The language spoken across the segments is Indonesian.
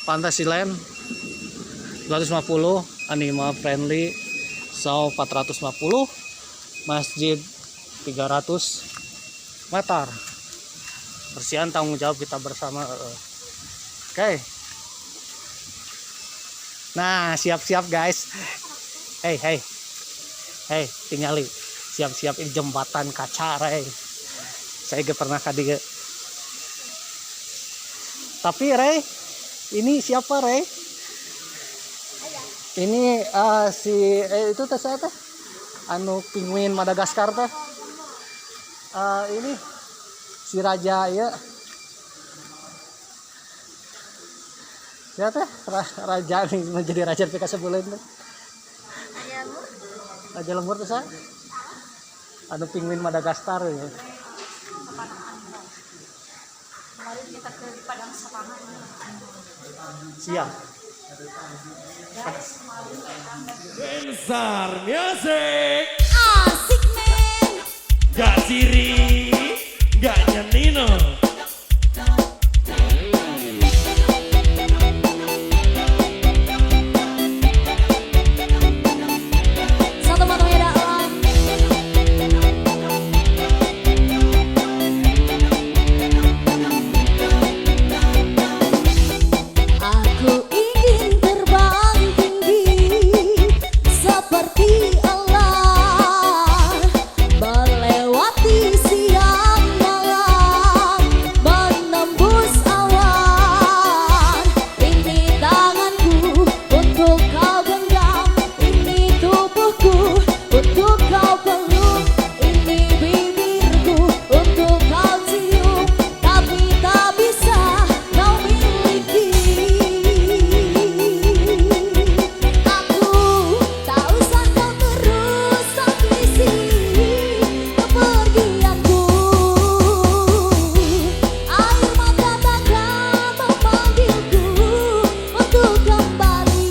Fantasyland 250, animal friendly so 450, masjid 300 meter. Bersihan tanggung jawab kita bersama. Oke. Nah, siap-siap guys. Hey, tinggali. Siap-siap ini jembatan kaca, Rey. Saya gak pernah kadieu. Tapi Rey, ini siapa Rey? Ini itu teh saya teh anu penguin Madagaskar teh. Ini si raja ya. Ya teh raja nih menjadi raja PK sebulan teh. Raja lembur teh saya. Anu penguin Madagaskar ya. Kemarin kita ke Padang Savana. Siap. Bensar Music. Asik men. Gak ciri, gak nyenino. Satu matanya dalam. Aku ingin terbang tinggi seperti Allah, melewati siang malam, menembus awan. Ini tanganku untuk kau genggam, ini tubuhku untuk kau peluk, ini bibirku untuk kau cium, tapi tak bisa kau miliki. Aku tak usah kau terus tangisi kepergianku. Air mata takkan memanggilku untuk kembali.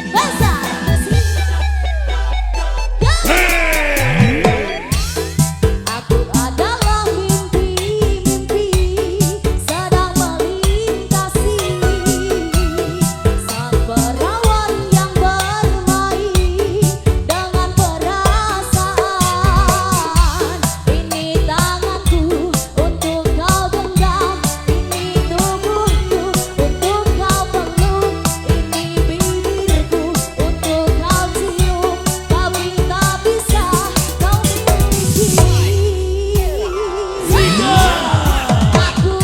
Besar musik. Aku adalah mimpi-mimpi sedang melintasi sang perawan yang bermain dengan perasaan. Ini tanganku untuk kau genggam, ini tubuhku untuk kau peluk, ini bibirku untuk kau cium, tapi tak bisa kau miliki. Aku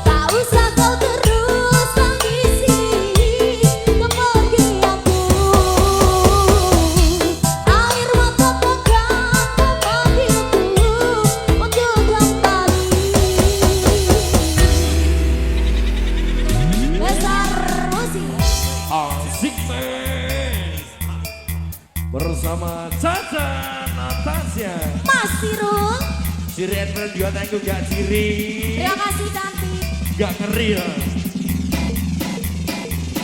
tak usah kau terus tangisi kepergianku. Air mata takkan memanggilku untuk kembali. Besar musik. Asik men. Bersama Caca Natasha. Mas Sirul, Si Red juga thank you gak ciri, terima kasih cantik. gak ngeri ya.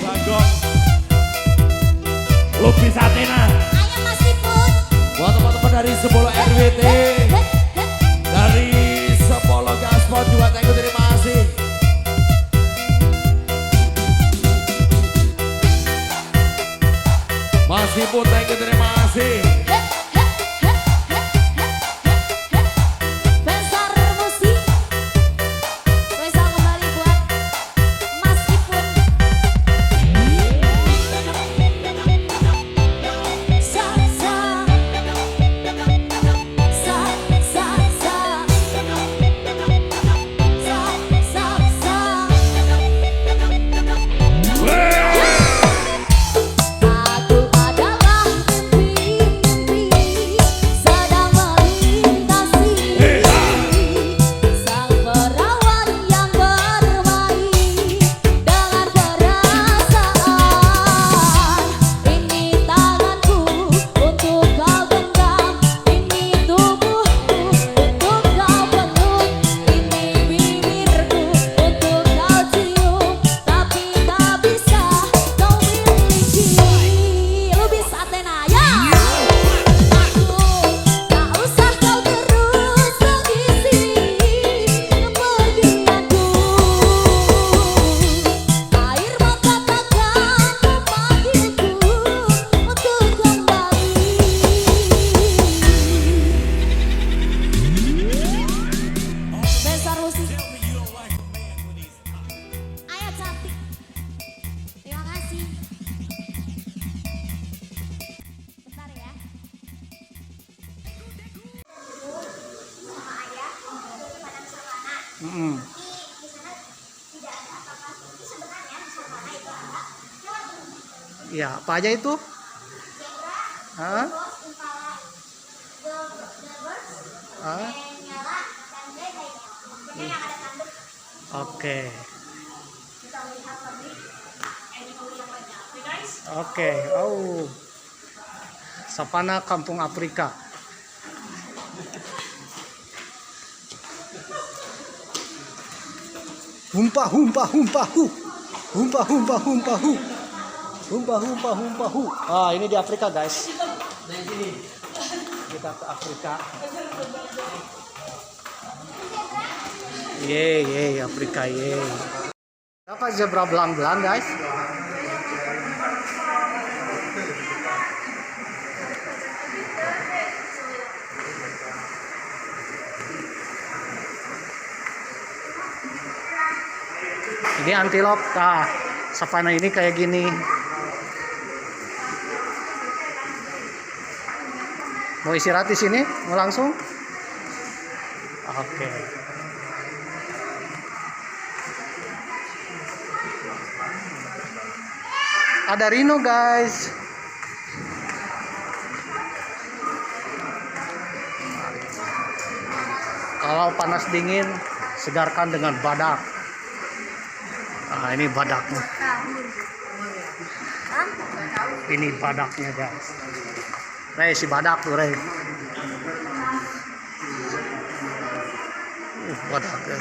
Bagong. Lupi Satena. Ayo Mas Ipun. Buat teman-teman dari Sepolo RWT, dari Sepolo Gaspol juga thank you, terima kasih. Masih pun thank you, terima kasih. Besar musik. Spesial kembali buat Mas Ipun. Sa sa sa Mm-mm. Ya, apa aja itu? Hah? Hah? Oke. Oke. Oh. Savana Kampung Afrika. Humpa humpa humpa hu. Humpa humpa humpa hu. Humpa humpa humpa hu. Ah, ini di Afrika, guys. Kita ke Afrika. Yeay, Afrika, yeay. Apa zebra belang-belang, guys? Ini antilop. Nah, savana ini kayak gini. Mau istirahat di sini? Mau langsung? Oke. Ada rino, guys. Kalau panas dingin, segarkan dengan badak. Nah, ini badaknya. Ini badaknya, guys. Rey, si badak tuh, Rey. Badak, ya.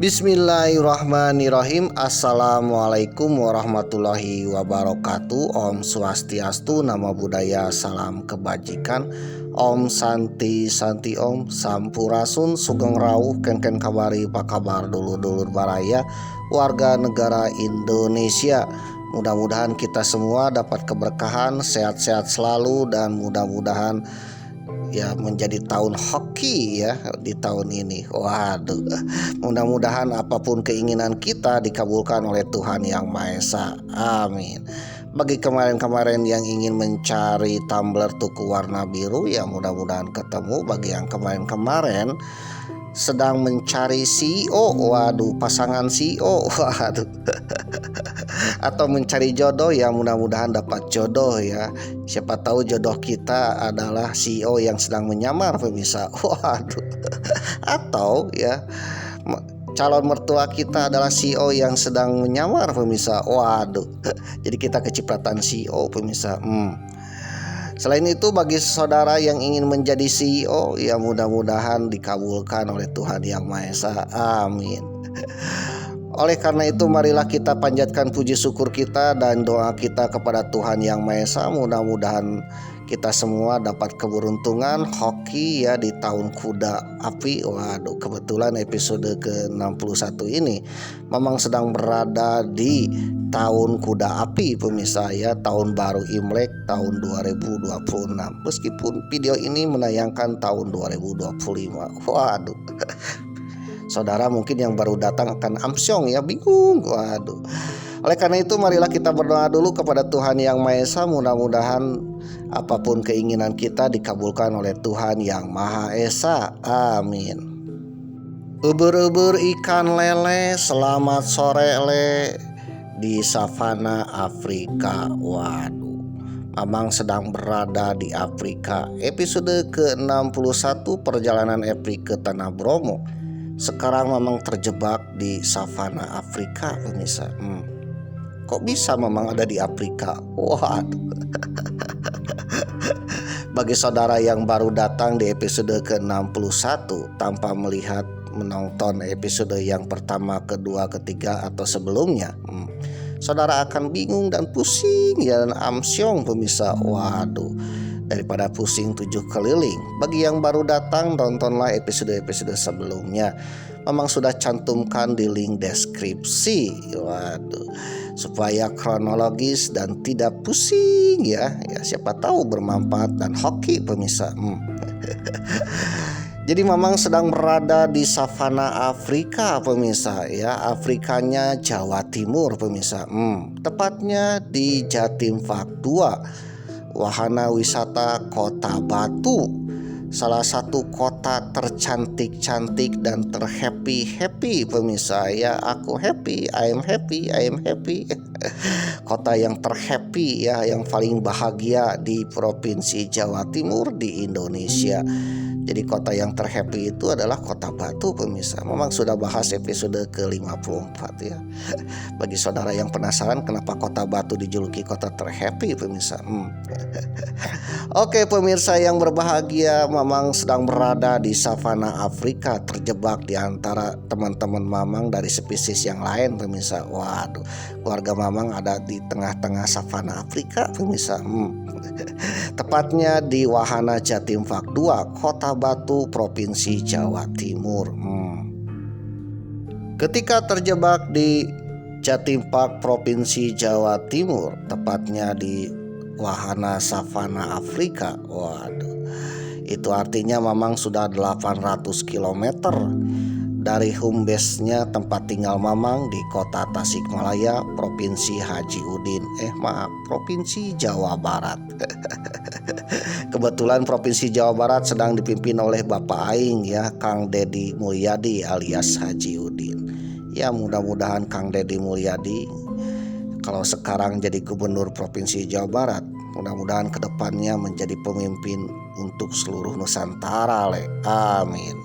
Bismillahirrahmanirrahim. Assalamualaikum warahmatullahi wabarakatuh. Om Swastiastu, Namo Buddhaya, salam kebajikan. Om Santi Santi Om, Sampurasun, Sugeng Rawuh, Ken kabari, apa kabar dulur-dulur baraya, warga negara Indonesia. Mudah-mudahan kita semua dapat keberkahan, sehat-sehat selalu, dan mudah-mudahan ya menjadi tahun hoki ya di tahun ini. Waduh, mudah-mudahan apapun keinginan kita dikabulkan oleh Tuhan Yang Maha Esa. Amin. Bagi kemarin-kemarin yang ingin mencari tumbler tuku warna biru, ya mudah-mudahan ketemu. Bagi yang kemarin-kemarin sedang mencari CEO, waduh, pasangan CEO, waduh, atau mencari jodoh, ya mudah-mudahan dapat jodoh ya. Siapa tahu jodoh kita adalah CEO yang sedang menyamar, pemirsa. Waduh. Atau ya calon mertua kita adalah CEO yang sedang menyamar, pemirsa. Waduh. Jadi kita kecipratan CEO, pemirsa. Selain itu, bagi saudara yang ingin menjadi CEO, ya mudah-mudahan dikabulkan oleh Tuhan Yang Maha Esa. Amin. Oleh karena itu, marilah kita panjatkan puji syukur kita dan doa kita kepada Tuhan Yang Maha Esa. Mudah-mudahan kita semua dapat keberuntungan hoki ya di tahun kuda api. Waduh, kebetulan episode ke-61 ini memang sedang berada di tahun kuda api, pemirsa ya, tahun baru Imlek tahun 2026. Meskipun video ini menayangkan tahun 2025. Waduh. Saudara mungkin yang baru datang akan amsyong ya, bingung. Waduh. Oleh karena itu, marilah kita berdoa dulu kepada Tuhan Yang Maha Esa. Mudah-mudahan apapun keinginan kita dikabulkan oleh Tuhan Yang Maha Esa. Amin. Ubur-ubur ikan lele, selamat sore le di savana Afrika. Waduh, Mamang sedang berada di Afrika. Episode ke-61 perjalanan Epri ke Tanah Bromo. Sekarang Mamang terjebak di savana Afrika, pemirsa. Kok bisa Mamang ada di Afrika? Waduh. Bagi saudara yang baru datang di episode ke-61 tanpa menonton episode yang pertama, kedua, ketiga atau sebelumnya, saudara akan bingung dan pusing ya, dan amsyong, pemirsa. Waduh, daripada pusing 7 keliling. Bagi yang baru datang, tontonlah episode-episode sebelumnya. Memang sudah cantumkan di link deskripsi. Waduh, supaya kronologis dan tidak pusing ya. Ya siapa tahu bermanfaat dan hoki, pemirsa. Jadi Mamang sedang berada di savana Afrika, pemirsa ya. Afrikanya Jawa Timur, pemirsa. Tepatnya di Jatim Park 2, wahana wisata Kota Batu. Salah satu kota tercantik-cantik dan terhappy-happy, pemirsa ya. Aku happy, I am happy, I am happy. Kota yang terhappy ya, yang paling bahagia di Provinsi Jawa Timur di Indonesia. Jadi kota yang terhappy itu adalah Kota Batu, pemirsa. Memang sudah bahas episode ke-54 ya. Bagi saudara yang penasaran kenapa Kota Batu dijuluki kota terhappy, pemirsa. Oke, pemirsa yang berbahagia, Mamang sedang berada di savana Afrika, terjebak di antara teman-teman Mamang dari spesies yang lain, pemirsa. Waduh, keluarga Mamang ada di tengah-tengah savana Afrika, pemirsa. Tepatnya di wahana Jatim Park 2, Kota Batu, Provinsi Jawa Timur. Ketika terjebak di Jatim Park, Provinsi Jawa Timur, tepatnya di wahana savana Afrika. Waduh, itu artinya Mamang sudah 800 km dari home base-nya, tempat tinggal Mamang di Kota Tasikmalaya, Provinsi Haji Udin. Provinsi Jawa Barat. Kebetulan Provinsi Jawa Barat sedang dipimpin oleh Bapak Aing ya, Kang Deddy Mulyadi alias Haji Udin. Ya mudah-mudahan Kang Deddy Mulyadi kalau sekarang jadi gubernur Provinsi Jawa Barat, mudah-mudahan kedepannya menjadi pemimpin untuk seluruh Nusantara le. Amin.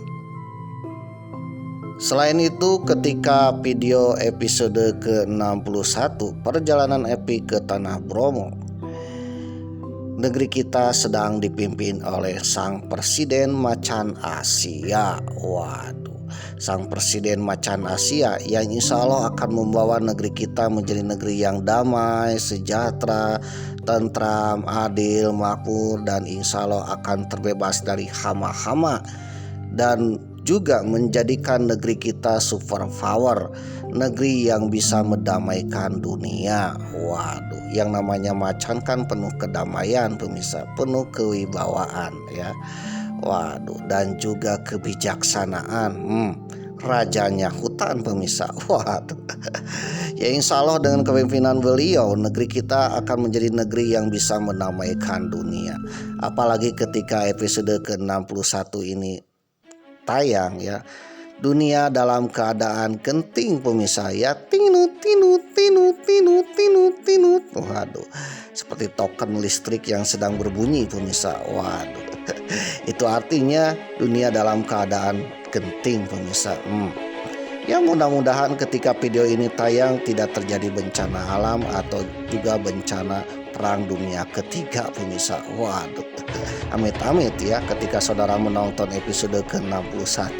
Selain itu, ketika video episode ke-61 perjalanan Epi ke Tanah Bromo, negeri kita sedang dipimpin oleh sang presiden macan Asia. Waduh, sang Presiden Macan Asia yang insya Allah akan membawa negeri kita menjadi negeri yang damai, sejahtera, tentram, adil, makmur, dan insya Allah akan terbebas dari hama-hama dan juga menjadikan negeri kita super power, negeri yang bisa mendamaikan dunia. Waduh, yang namanya macan kan penuh kedamaian pemirsa, penuh kewibawaan ya. Waduh, dan juga kebijaksanaan. Rajanya hutan pemirsa. Waduh. Ya insya Allah dengan kepemimpinan beliau, negeri kita akan menjadi negeri yang bisa mendamaikan dunia. Apalagi ketika episode ke-61 ini tayang ya, dunia dalam keadaan genting pemirsa ya, tinut tinut tinut tinut tinut tinut. Waduh, seperti token listrik yang sedang berbunyi pemirsa. Waduh, itu artinya dunia dalam keadaan genting pemirsa. Ya mudah-mudahan ketika video ini tayang tidak terjadi bencana alam atau juga bencana perang dunia ketiga pemirsa. Waduh, amit-amit ya ketika saudara menonton episode ke-61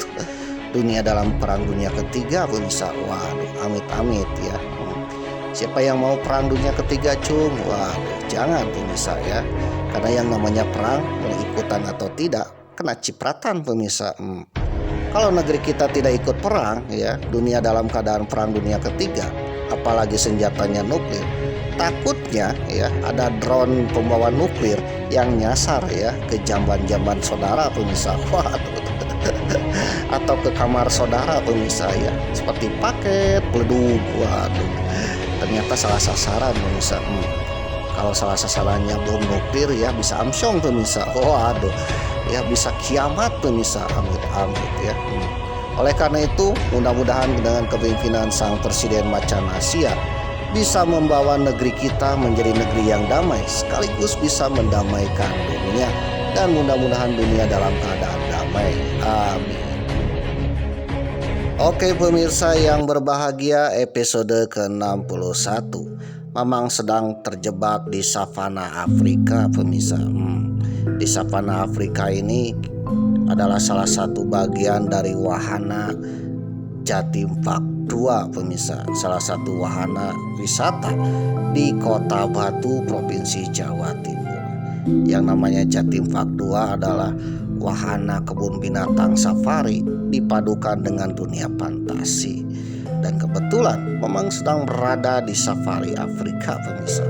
dunia dalam perang dunia ketiga pemirsa. Waduh, amit-amit ya. Siapa yang mau perang dunia ketiga cung? Waduh, jangan pemirsa ya. Karena yang namanya perang, mau ikutan atau tidak, kena cipratan pemirsa. Kalau negeri kita tidak ikut perang ya, dunia dalam keadaan perang dunia ketiga, apalagi senjatanya nuklir, takutnya ya ada drone pembawa nuklir yang nyasar ya ke jamban-jamban saudara pemirsa. Waduh. Atau ke kamar saudara pemirsa ya, seperti paket peleduk. Waduh, ternyata salah sasaran pemirsa. Kalau salah sasarannya bom nuklir ya bisa amsyong pemirsa. Waduh, ya bisa kiamat pemirsa, amit-amit ya. Oleh karena itu mudah-mudahan dengan kepemimpinan sang Presiden Macan Asia bisa membawa negeri kita menjadi negeri yang damai, sekaligus bisa mendamaikan dunia, dan mudah-mudahan dunia dalam keadaan damai. Amin. Oke pemirsa yang berbahagia, episode ke-61 Mamang sedang terjebak di savana Afrika pemirsa. Di savana Afrika ini adalah salah satu bagian dari wahana Jatim Park 2 pemirsa, salah satu wahana wisata di Kota Batu, Provinsi Jawa Timur. Yang namanya Jatim Park 2 adalah wahana kebun binatang safari dipadukan dengan dunia fantasi. Dan kebetulan memang sedang berada di safari Afrika pemirsa.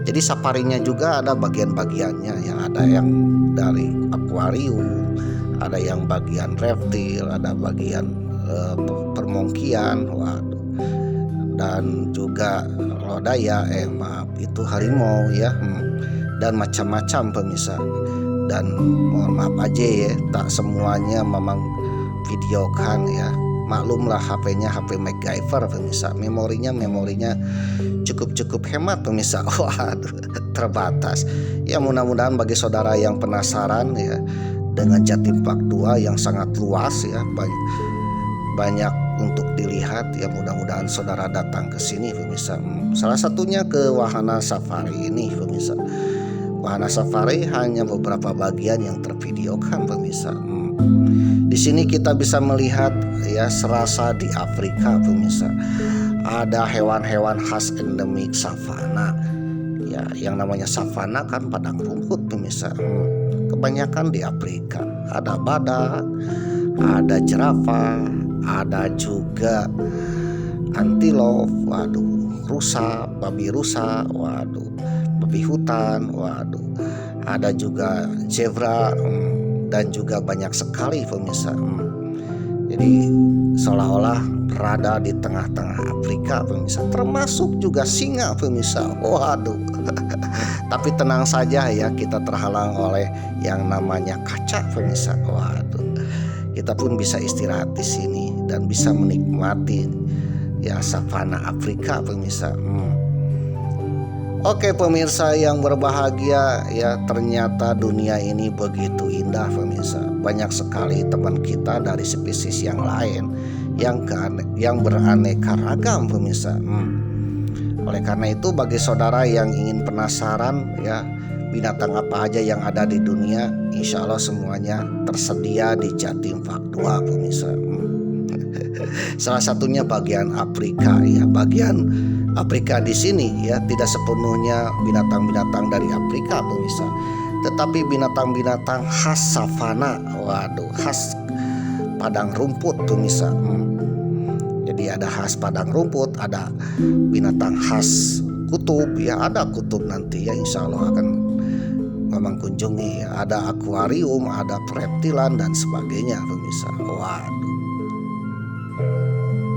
Jadi safarinya juga ada bagian-bagiannya ya, ada yang dari akuarium, ada yang bagian reptil, ada bagian permongkian, waduh, dan juga lodaya, itu harimau ya, dan macam-macam pemirsa. Dan mohon maaf aja ya, tak semuanya memang videokan ya. Maklumlah HP-nya HP MacGyver pemirsa, memorinya cukup hemat pemirsa. Waduh, terbatas. Ya mudah-mudahan bagi saudara yang penasaran ya dengan Jatim Park 2 yang sangat luas ya, banyak untuk dilihat ya, mudah-mudahan saudara datang ke sini pemirsa. Salah satunya ke wahana safari ini pemirsa. Wahana safari hanya beberapa bagian yang tervideokan pemirsa. Di sini kita bisa melihat ya serasa di Afrika pemirsa. Ada hewan-hewan khas endemik savana. Ya, yang namanya savana kan padang rumput pemirsa. Kebanyakan di Afrika. Ada badak, ada jerapah, ada juga antilop, waduh, rusa, babi rusa, waduh, babi hutan, waduh. Ada juga zebra, dan juga banyak sekali pemirsa. Jadi seolah-olah berada di tengah-tengah Afrika pemirsa, termasuk juga singa pemirsa. Waduh. Tapi tenang saja ya, kita terhalang oleh yang namanya kaca pemirsa. Waduh. Kita pun bisa istirahat di sini dan bisa menikmati ya savana Afrika pemirsa. Oke pemirsa yang berbahagia ya, ternyata dunia ini begitu indah pemirsa. Banyak sekali teman kita dari spesies yang lain yang beraneka ragam pemirsa. Oleh karena itu bagi saudara yang ingin penasaran ya binatang apa aja yang ada di dunia, insya Allah semuanya tersedia di Jatim Fak 2 pemirsa. Salah satunya bagian Afrika ya, bagian Afrika di sini ya tidak sepenuhnya binatang-binatang dari Afrika pemirsa, tetapi binatang-binatang khas savana, waduh, khas padang rumput pemirsa. Jadi ada khas padang rumput, ada binatang khas kutub ya, ada kutub nanti ya, insya Allah akan memang kunjungi ya. Ada akuarium, ada reptilan dan sebagainya pemirsa. Waduh.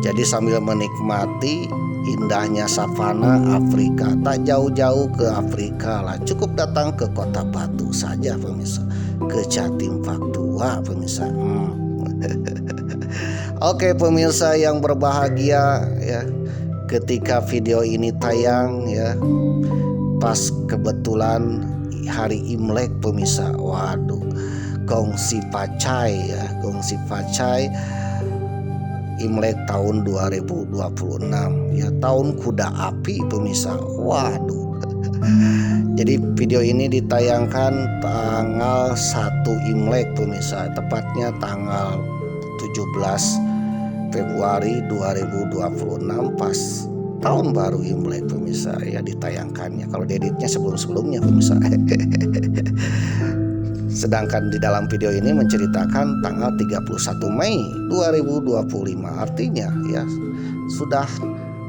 Jadi sambil menikmati indahnya savana Afrika, tak jauh-jauh ke Afrika lah, cukup datang ke Kota Batu saja pemirsa, ke Jatim Fak 2 pemirsa. Oke pemirsa yang berbahagia ya, ketika video ini tayang ya, pas kebetulan hari Imlek pemirsa. Waduh, Gongsi Pacai ya, Gongsi Pacai Imlek tahun 2026 ya, tahun kuda api pemirsa. Waduh. Jadi video ini ditayangkan tanggal 1 Imlek pemirsa, tepatnya tanggal 17 Februari 2026 pas tahun baru Imlek pemirsa ya ditayangkannya. Kalau dieditnya sebelum-sebelumnya pemirsa. Sedangkan di dalam video ini menceritakan tanggal 31 Mei 2025, artinya ya sudah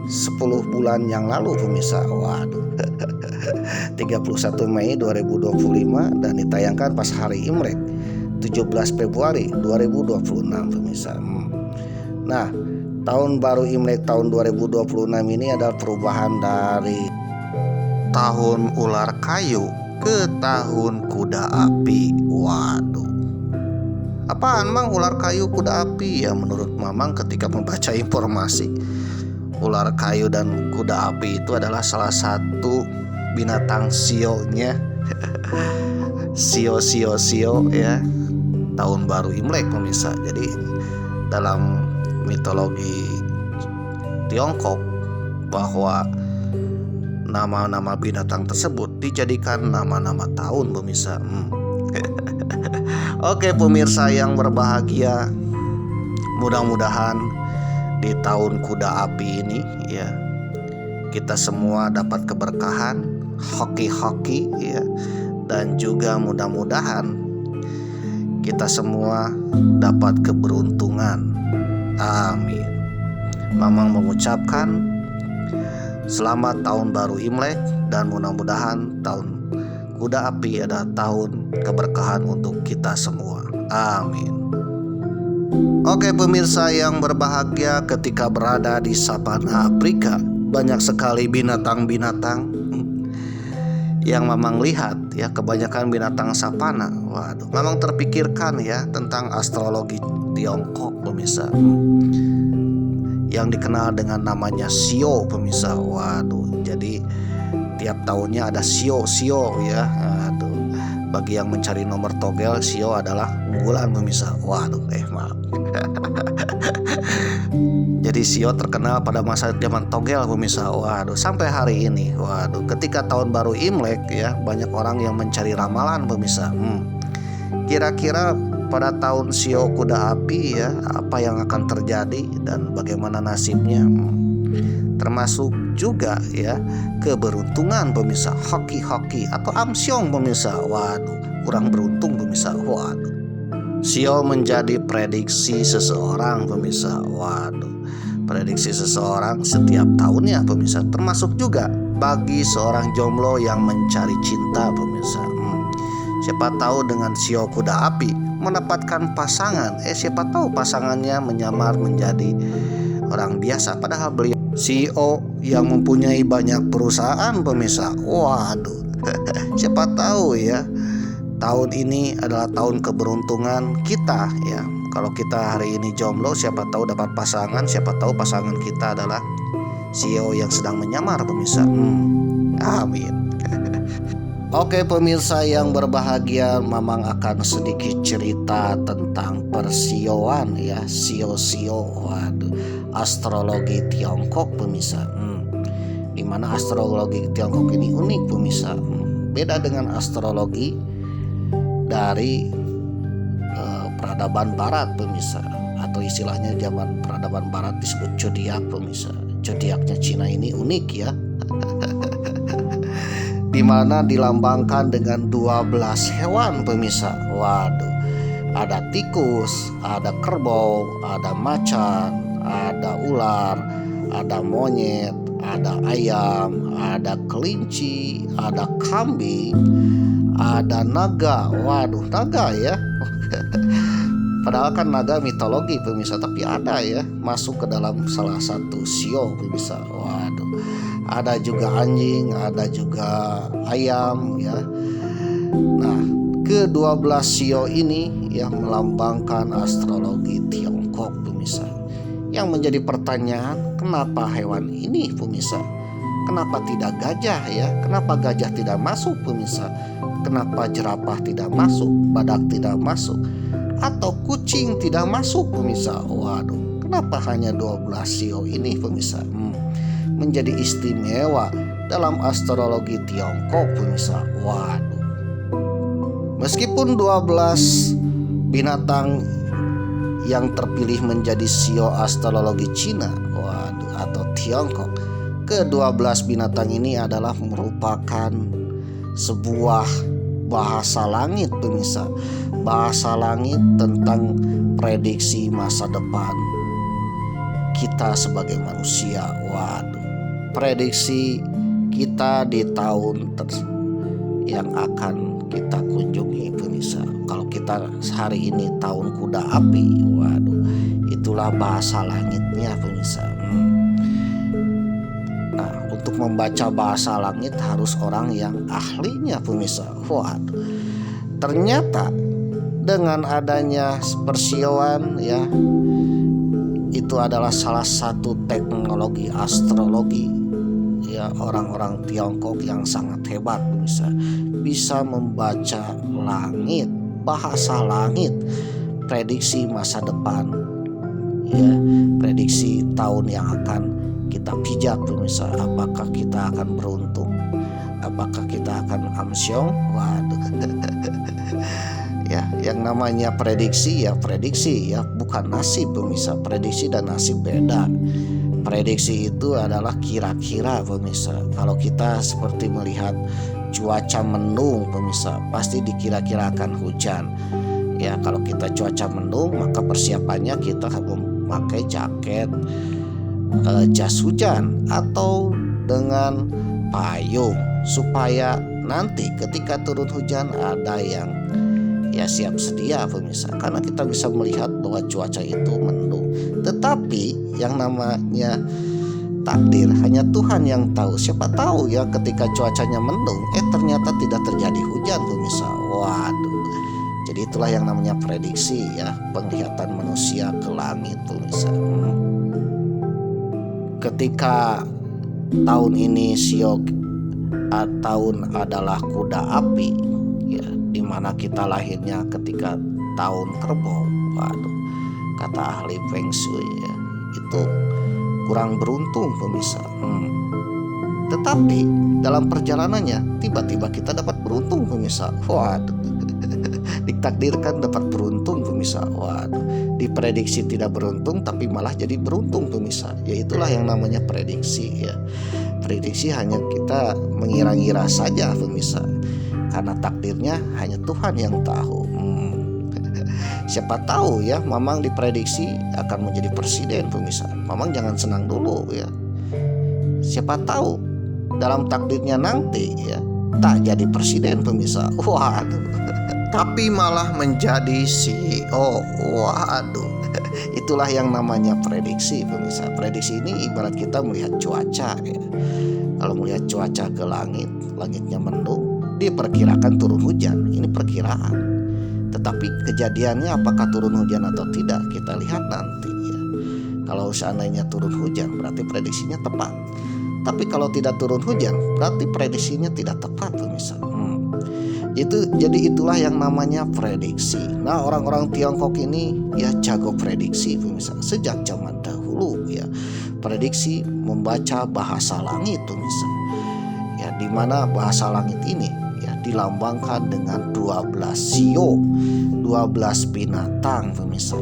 10 bulan yang lalu pemirsa. Waduh. 31 Mei 2025 dan ditayangkan pas hari Imlek 17 Februari 2026 pemirsa. Nah, tahun baru Imlek tahun 2026 ini adalah perubahan dari tahun ular kayu ke tahun kuda api. Waduh. Apaan Mang ular kayu kuda api? Ya menurut Mamang ketika membaca informasi, ular kayu dan kuda api itu adalah salah satu binatang sionya. Sio ya. Tahun baru Imlek pemirsa. Jadi dalam mitologi Tiongkok bahwa nama-nama binatang tersebut dijadikan nama-nama tahun pemirsa. Oke pemirsa yang berbahagia, mudah-mudahan di tahun kuda api ini ya kita semua dapat keberkahan, hoki-hoki ya, dan juga mudah-mudahan kita semua dapat keberuntungan. Amin. Mamang mengucapkan selamat tahun baru Imlek dan mudah-mudahan tahun kuda api adalah tahun keberkahan untuk kita semua. Amin. Oke pemirsa yang berbahagia, ketika berada di savana Afrika banyak sekali binatang-binatang yang Mamang lihat ya, kebanyakan binatang savana. Waduh, Mamang terpikirkan ya tentang astrologi Tiongkok pemirsa, yang dikenal dengan namanya Sio pemirsa. Waduh, jadi tiap tahunnya ada Sio ya. Aduh, bagi yang mencari nomor togel, Sio adalah unggulan pemirsa. Waduh, maaf. Jadi Sio terkenal pada masa zaman togel pemirsa. Waduh, sampai hari ini. Waduh, ketika tahun baru Imlek ya, banyak orang yang mencari ramalan pemirsa. Kira-kira pada tahun Sio kuda api ya, apa yang akan terjadi dan bagaimana nasibnya? Termasuk juga ya keberuntungan pemirsa, hoki-hoki atau amsyong pemirsa. Waduh, kurang beruntung pemirsa. Waduh, Sio menjadi prediksi seseorang pemirsa. Waduh, prediksi seseorang setiap tahunnya pemirsa, termasuk juga bagi seorang jomblo yang mencari cinta pemirsa. Siapa tahu dengan Sio kuda api mendapatkan pasangan. Siapa tahu pasangannya menyamar menjadi orang biasa, padahal beliau CEO yang mempunyai banyak perusahaan pemirsa. Waduh. Siapa tahu ya, tahun ini adalah tahun keberuntungan kita ya. Kalau kita hari ini jomblo, siapa tahu dapat pasangan, siapa tahu pasangan kita adalah CEO yang sedang menyamar pemirsa. Amin. Oke pemirsa yang berbahagia, Mamang akan sedikit cerita tentang persioan ya, sio. Waduh, astrologi Tiongkok pemirsa. Dimana astrologi Tiongkok ini unik pemirsa. beda dengan astrologi dari peradaban barat pemirsa, atau istilahnya zaman peradaban barat disebut zodiak pemirsa. Zodiaknya Cina ini unik ya. Dimana dilambangkan dengan 12 hewan pemirsa. Waduh, ada tikus, ada kerbau, ada macan, ada ular, ada monyet, ada ayam, ada kelinci, ada kambing, ada naga. Waduh, naga ya. Padahal kan naga mitologi pemirsa, tapi ada ya masuk ke dalam salah satu sio pemirsa. Waduh, ada juga anjing, ada juga ayam ya. Nah, ke-12 sio ini yang melambangkan astrologi Tiongkok pemirsa. Yang menjadi pertanyaan, kenapa hewan ini pemirsa? Kenapa tidak gajah ya? Kenapa gajah tidak masuk pemirsa? Kenapa jerapah tidak masuk? Badak tidak masuk? Atau kucing tidak masuk pemirsa? Waduh, kenapa hanya 12 sio ini pemirsa? Menjadi istimewa dalam astrologi Tiongkok pemirsa. Waduh, meskipun 12 binatang yang terpilih menjadi sio astrologi Cina, waduh, atau Tiongkok, ke-12 binatang ini adalah merupakan sebuah bahasa langit pemirsa. Bahasa langit tentang prediksi masa depan kita sebagai manusia. Waduh, prediksi kita di tahun yang akan kita kunjungi pemirsa. Kalau kita hari ini tahun kuda api, waduh, itulah bahasa langitnya pemirsa. Nah, untuk membaca bahasa langit harus orang yang ahlinya pemirsa. Waduh, ternyata dengan adanya persioan ya, itu adalah salah satu teknologi astrologi ya, orang-orang Tiongkok yang sangat hebat bisa membaca langit, bahasa langit, prediksi masa depan ya, prediksi tahun yang akan kita pijak pemirsa. Apakah kita akan beruntung, apakah kita akan amsyong? Waduh. Ya, yang namanya prediksi ya, bukan nasib pemirsa. Prediksi dan nasib beda. Prediksi itu adalah kira-kira pemirsa. Kalau kita seperti melihat cuaca mendung pemirsa, pasti dikira-kirakan hujan. Ya, kalau kita cuaca mendung, maka persiapannya kita memakai jaket, jas hujan atau dengan payung, supaya nanti ketika turun hujan ada yang ya siap sedia pemirsa, karena kita bisa melihat bahwa cuaca itu mendung. Tetapi yang namanya takdir hanya Tuhan yang tahu. Siapa tahu ya ketika cuacanya mendung ternyata tidak terjadi hujan pemirsa. Waduh, jadi itulah yang namanya prediksi ya, penglihatan manusia ke langit pemirsa. Ketika tahun ini sio tahun adalah kuda api ya, dimana kita lahirnya ketika tahun kerbau. Waduh, kata ahli Feng Shui ya, itu kurang beruntung pemirsa. Tetapi dalam perjalanannya tiba-tiba kita dapat beruntung pemirsa. Waduh, ditakdirkan dapat beruntung pemirsa. Waduh, diprediksi tidak beruntung tapi malah jadi beruntung pemirsa. Ya itulah yang namanya prediksi ya. Prediksi hanya kita mengira-ngira saja pemirsa, karena takdirnya hanya Tuhan yang tahu. Siapa tahu ya, Mamang diprediksi akan menjadi presiden pemirsa. Mamang jangan senang dulu ya. Siapa tahu dalam takdirnya nanti ya tak jadi presiden pemirsa. Waduh, tapi malah menjadi CEO. Waduh, itulah yang namanya prediksi pemirsa. Prediksi ini ibarat kita melihat cuaca ya. Kalau melihat cuaca ke langit, langitnya mendung, diperkirakan turun hujan. Ini perkiraan. Tetapi kejadiannya apakah turun hujan atau tidak, kita lihat nanti ya. Kalau seandainya turun hujan berarti prediksinya tepat. Tapi kalau tidak turun hujan berarti prediksinya tidak tepat pemirsa. Jadi itulah yang namanya prediksi. Nah, orang-orang Tiongkok ini ya jago prediksi pemirsa sejak zaman dahulu ya. Prediksi membaca bahasa langit pemirsa. Ya, di mana bahasa langit ini ya dilambangkan dengan 12 sio, 12 binatang pemirsa.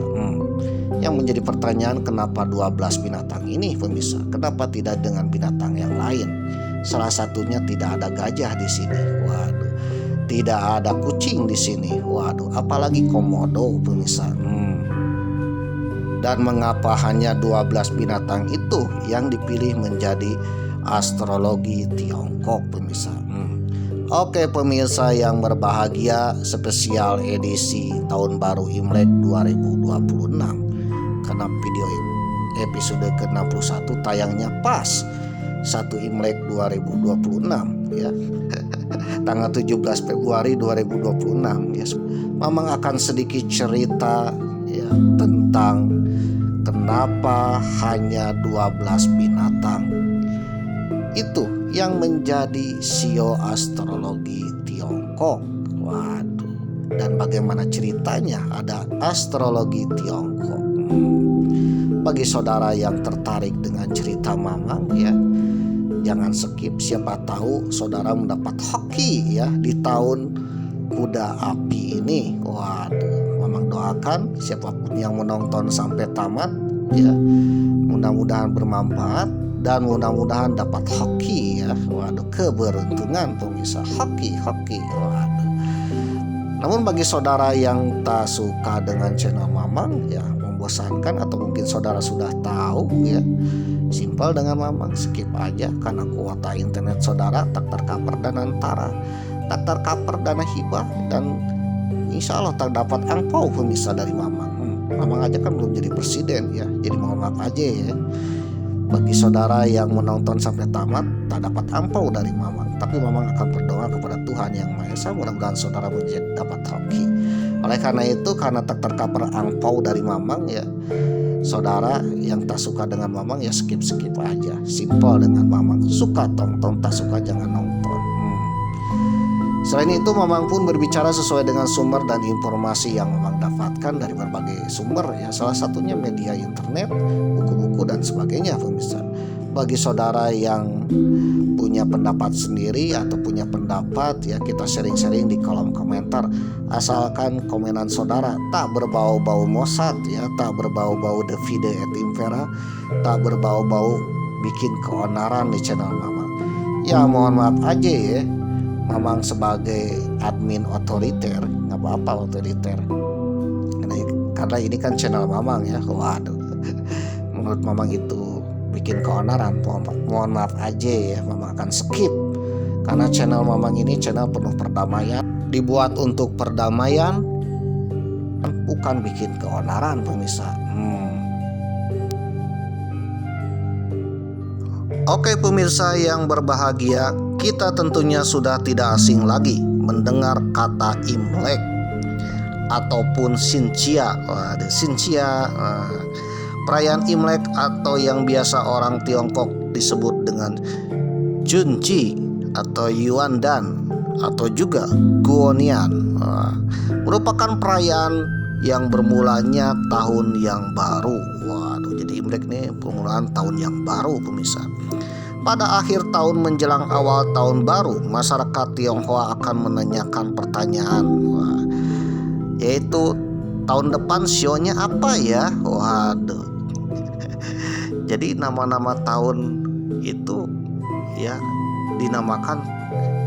Yang menjadi pertanyaan, kenapa 12 binatang ini pemirsa? Kenapa tidak dengan binatang yang lain? Salah satunya tidak ada gajah di sini. Waduh. Tidak ada kucing di sini. Waduh, apalagi komodo pemirsa. Dan mengapa hanya 12 binatang itu yang dipilih menjadi astrologi Tiongkok pemirsa? Oke pemirsa yang berbahagia, spesial edisi Tahun Baru Imlek 2026. Karena video episode ke-61 tayangnya pas 1 Imlek 2026 ya. Tanggal 17 Februari 2026 ya. Mamang akan sedikit cerita ya tentang kenapa hanya 12 binatang itu yang menjadi sio astrologi Tiongkok. Waduh. Dan bagaimana ceritanya ada astrologi Tiongkok. Bagi saudara yang tertarik dengan cerita Mamang ya, jangan skip, siapa tahu saudara mendapat hoki ya di tahun kuda api ini. Waduh, Mamang doakan siapapun yang menonton sampai tamat ya, mudah-mudahan bermanfaat dan mudah-mudahan dapat hoki ya. Waduh, keberuntungan pemirsa, hoki. Waduh. Namun bagi saudara yang tak suka dengan channel Mamang ya, membosankan atau mungkin saudara sudah tahu ya, simpel dengan Mamang, skip aja karena kuota internet saudara tak tercover dana antara, tak tercover dana hibah, dan insya Allah tak dapat angpau pemirsa dari Mamang. Mamang aja kan belum jadi presiden ya, jadi mohon maaf aja ya. Bagi saudara yang menonton sampai tamat tak dapat angpau dari Mamang, tapi Mamang akan berdoa kepada Tuhan Yang Maha Esa, mudah-mudahan saudara dapat hoki. Oleh karena itu, karena tak tercover angpau dari Mamang ya, saudara yang tak suka dengan Mamang ya skip aja, simple dengan Mamang. Suka tonton, tak suka jangan nonton. Selain itu, Mamang pun berbicara sesuai dengan sumber dan informasi yang Mamang dapatkan dari berbagai sumber ya, salah satunya media internet, buku-buku dan sebagainya pemirsa. Bagi saudara yang punya pendapat sendiri atau punya pendapat ya, kita sharing-sharing di kolom komentar, asalkan komenan saudara tak berbau-bau Mossad ya, tak berbau-bau Davide et Impera, tak berbau-bau bikin keonaran di channel Mamang. Ya mohon maaf aja ya, Mamang sebagai admin otoriter, nggak apa-apa otoriter, karena ini kan channel Mamang ya. Waduh, menurut Mamang itu bikin keonaran, mohon maaf aja ya, Mamang akan skip. Karena channel Mamang ini channel penuh perdamaian, dibuat untuk perdamaian, bukan bikin keonaran pemirsa. Oke pemirsa yang berbahagia, kita tentunya sudah tidak asing lagi mendengar kata Imlek ataupun Xinjia. Xinjia, perayaan Imlek atau yang biasa orang Tiongkok disebut dengan Junji atau Yuandan atau juga Guonian, merupakan perayaan yang bermulanya tahun yang baru. Waduh, jadi Imlek ini permulaan tahun yang baru pemirsa. Pada akhir tahun menjelang awal tahun baru, masyarakat Tionghoa akan menanyakan pertanyaan, yaitu tahun depan sionya apa ya? Waduh. Jadi nama-nama tahun itu ya dinamakan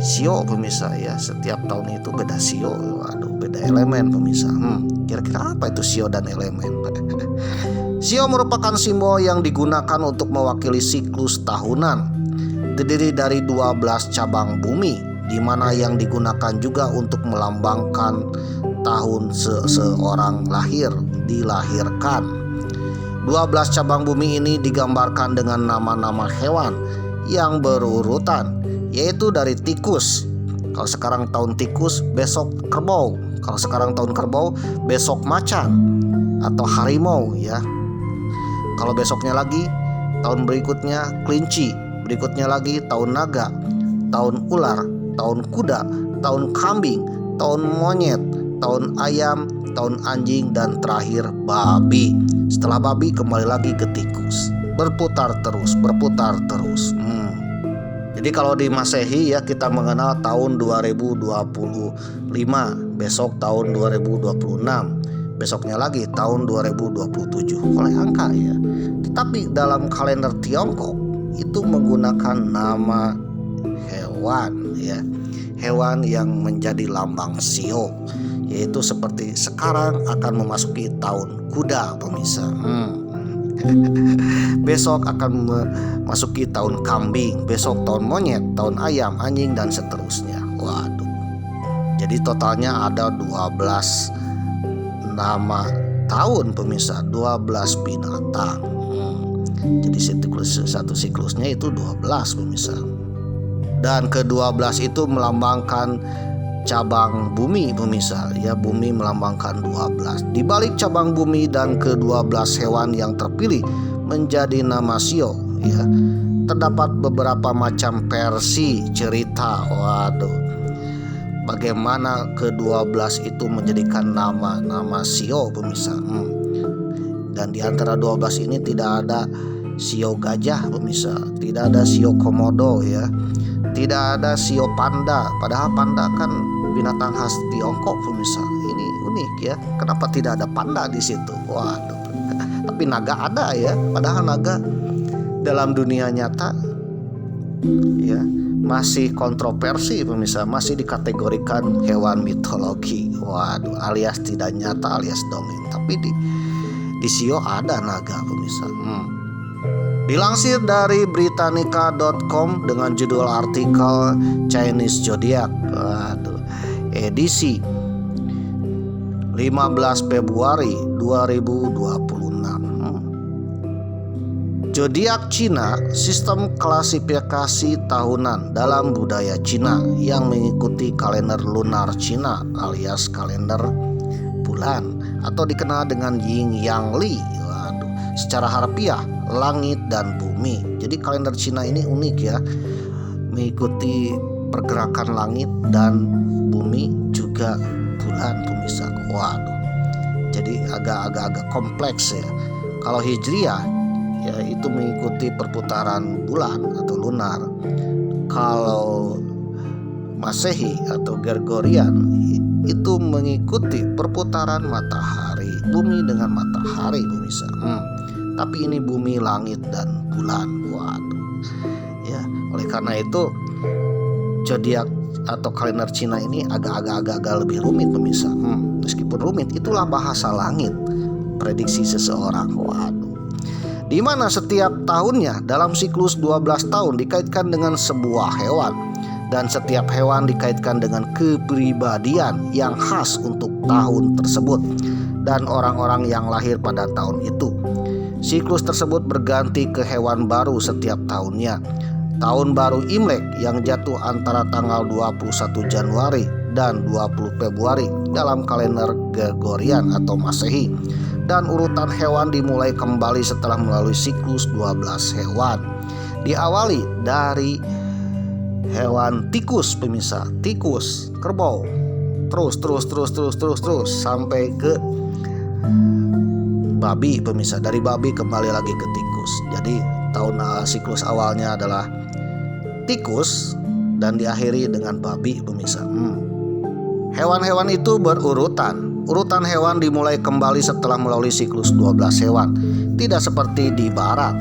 sio pemirsa ya. Setiap tahun itu beda sio. Waduh, beda elemen pemirsa. Kira-kira apa itu sio dan elemen? Sio merupakan simbol yang digunakan untuk mewakili siklus tahunan. Terdiri dari 12 cabang bumi, di mana yang digunakan juga untuk melambangkan tahun seseorang dilahirkan. 12 cabang bumi ini digambarkan dengan nama-nama hewan yang berurutan, yaitu dari tikus. Kalau sekarang tahun tikus, besok kerbau. Kalau sekarang tahun kerbau, besok macan atau harimau ya. Kalau besoknya lagi, tahun berikutnya kelinci, berikutnya lagi tahun naga, tahun ular, tahun kuda, tahun kambing, tahun monyet, tahun ayam, tahun anjing, dan terakhir babi. Setelah babi kembali lagi ke tikus. Berputar terus. Jadi kalau di Masehi ya kita mengenal tahun 2025, besok tahun 2026, besoknya lagi tahun 2027 oleh angka ya. Tetapi dalam kalender Tiongkok itu menggunakan nama hewan ya. Hewan yang menjadi lambang Shio, yaitu seperti sekarang akan memasuki tahun kuda pemirsa. Besok akan memasuki tahun kambing, besok tahun monyet, tahun ayam, anjing dan seterusnya. Waduh. Jadi totalnya ada 12 nama tahun pemirsa, 12 binatang. Jadi satu siklusnya itu 12 pemirsa. Dan ke-12 itu melambangkan cabang bumi pemirsa ya, bumi melambangkan 12. Di balik cabang bumi dan ke-12 hewan yang terpilih menjadi nama Shio ya, terdapat beberapa macam versi cerita. Waduh, bagaimana ke-12 itu menjadikan nama Shio pemirsa. Dan di antara 12 ini tidak ada Shio gajah pemirsa, tidak ada Shio komodo ya, tidak ada Shio panda. Padahal panda kan binatang khas Tiongkok pemirsa. Ini unik ya. Kenapa tidak ada panda di situ? Waduh. Tapi naga ada ya. Padahal naga dalam dunia nyata ya masih kontroversi pemirsa, masih dikategorikan hewan mitologi. Waduh, alias tidak nyata, alias dongeng. Tapi di Shio ada naga pemirsa. Dilansir dari Britannica.com dengan judul artikel Chinese Zodiac, edisi 15 Februari 2026. Zodiak Cina, sistem klasifikasi tahunan dalam budaya Cina yang mengikuti kalender lunar Cina alias kalender bulan atau dikenal dengan Yin Yang Li. Waduh, secara harfiah langit dan bumi. Jadi kalender Cina ini unik ya, mengikuti pergerakan langit dan bumi juga bulan pemirsa. Waduh, jadi agak kompleks ya. Kalau Hijriah ya itu mengikuti perputaran bulan atau lunar. Kalau Masehi atau Gregorian itu mengikuti perputaran matahari, bumi dengan matahari pemirsa. Tapi ini bumi, langit dan bulan. Waduh. Ya, oleh karena itu zodiak atau kalender Cina ini agak lebih rumit pemirsa. Meskipun rumit, itulah bahasa langit, prediksi seseorang. Waduh. Di mana setiap tahunnya dalam siklus 12 tahun dikaitkan dengan sebuah hewan, dan setiap hewan dikaitkan dengan kepribadian yang khas untuk tahun tersebut dan orang-orang yang lahir pada tahun itu. Siklus tersebut berganti ke hewan baru setiap tahunnya. Tahun baru Imlek yang jatuh antara tanggal 21 Januari dan 20 Februari dalam kalender Gregorian atau Masehi. Dan urutan hewan dimulai kembali setelah melalui siklus 12 hewan. Diawali dari hewan tikus pemirsa, tikus, kerbau, terus sampai ke babi pemirsa. Dari babi kembali lagi ke tikus. Jadi tahun siklus awalnya adalah tikus dan diakhiri dengan babi pemirsa. Hewan-hewan itu berurutan. Urutan hewan dimulai kembali setelah melalui siklus 12 hewan. Tidak seperti di barat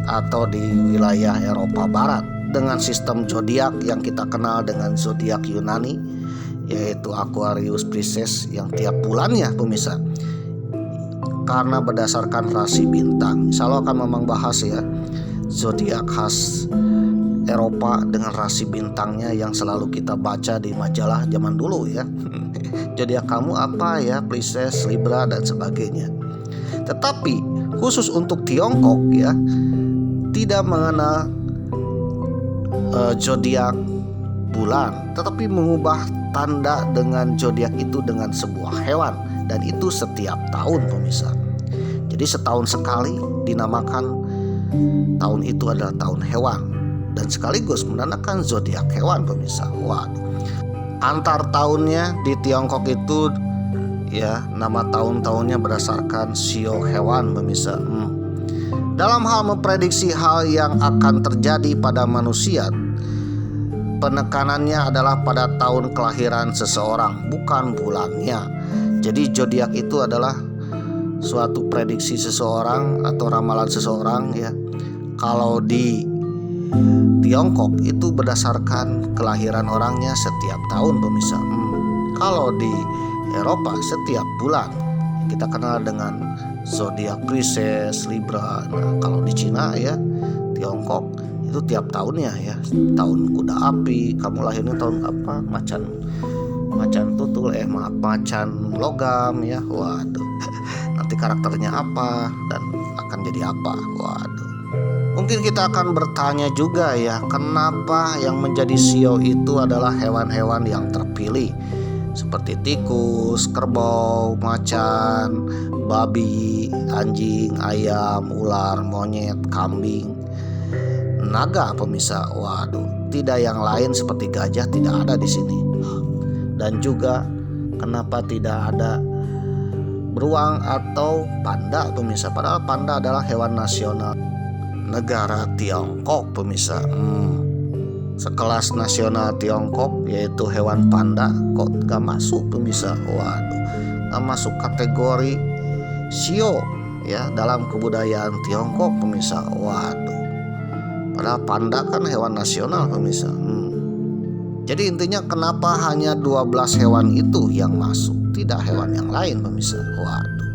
atau di wilayah Eropa Barat dengan sistem zodiak yang kita kenal dengan zodiak Yunani, yaitu Aquarius Pisces yang tiap bulannya pemirsa, karena berdasarkan rasi bintang. Insya Allah akan membahas ya zodiak khas Eropa dengan rasi bintangnya yang selalu kita baca di majalah zaman dulu ya. Zodiak kamu apa ya, Pisces, Libra dan sebagainya. Tetapi khusus untuk Tiongkok ya, tidak mengenal zodiak bulan, tetapi mengubah tanda dengan zodiak itu dengan sebuah hewan, dan itu setiap tahun pemirsa. Jadi setahun sekali dinamakan tahun itu adalah tahun hewan, dan sekaligus menandakan zodiak hewan pemirsa. Waduh. Antar tahunnya di Tiongkok itu ya nama tahun-tahunnya berdasarkan sio hewan pemirsa. Dalam hal memprediksi hal yang akan terjadi pada manusia, penekanannya adalah pada tahun kelahiran seseorang, bukan bulannya. Jadi zodiak itu adalah suatu prediksi seseorang atau ramalan seseorang ya. Kalau di Tiongkok itu berdasarkan kelahiran orangnya setiap tahun pemirsa. Kalau di Eropa setiap bulan. Kita kenal dengan zodiak Pisces, Libra. Nah, kalau di Cina ya, Tiongkok itu tiap tahunnya ya. Tahun kuda api, kamu lahirnya tahun apa? Macan tutul, macan logam ya. Waduh. Nanti karakternya apa dan akan jadi apa? Waduh. Mungkin kita akan bertanya juga ya, kenapa yang menjadi shio itu adalah hewan-hewan yang terpilih seperti tikus, kerbau, macan, babi, anjing, ayam, ular, monyet, kambing, naga pemirsa. Waduh, tidak yang lain seperti gajah tidak ada di sini. Dan juga kenapa tidak ada beruang atau panda pemirsa? Padahal panda adalah hewan nasional negara Tiongkok pemirsa. Sekelas nasional Tiongkok yaitu hewan panda kok gak masuk pemirsa. Waduh, gak masuk kategori shio ya dalam kebudayaan Tiongkok pemirsa. Waduh, padahal panda kan hewan nasional pemirsa. Jadi intinya kenapa hanya 12 hewan itu yang masuk, tidak hewan yang lain pemirsa. Waduh.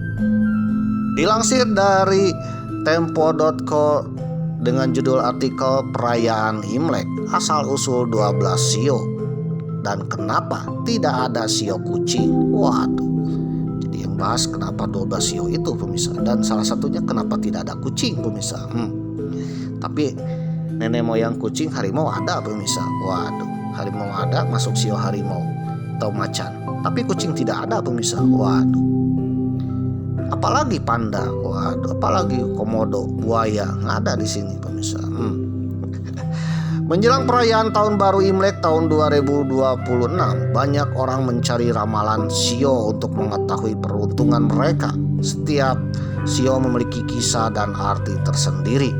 Dilansir dari tempo.co dengan judul artikel perayaan Imlek asal-usul 12 shio dan kenapa tidak ada shio kucing. Waduh. Jadi yang bahas kenapa 12 shio itu pemirsa, dan salah satunya kenapa tidak ada kucing pemirsa. Tapi nenek moyang kucing harimau ada pemirsa. Waduh, harimau ada masuk shio harimau atau macan, tapi kucing tidak ada pemirsa. Waduh. Apalagi panda, waduh, apalagi komodo, buaya, nggak ada di sini pemirsa. Menjelang perayaan tahun baru Imlek tahun 2026, banyak orang mencari ramalan shio untuk mengetahui peruntungan mereka. Setiap shio memiliki kisah dan arti tersendiri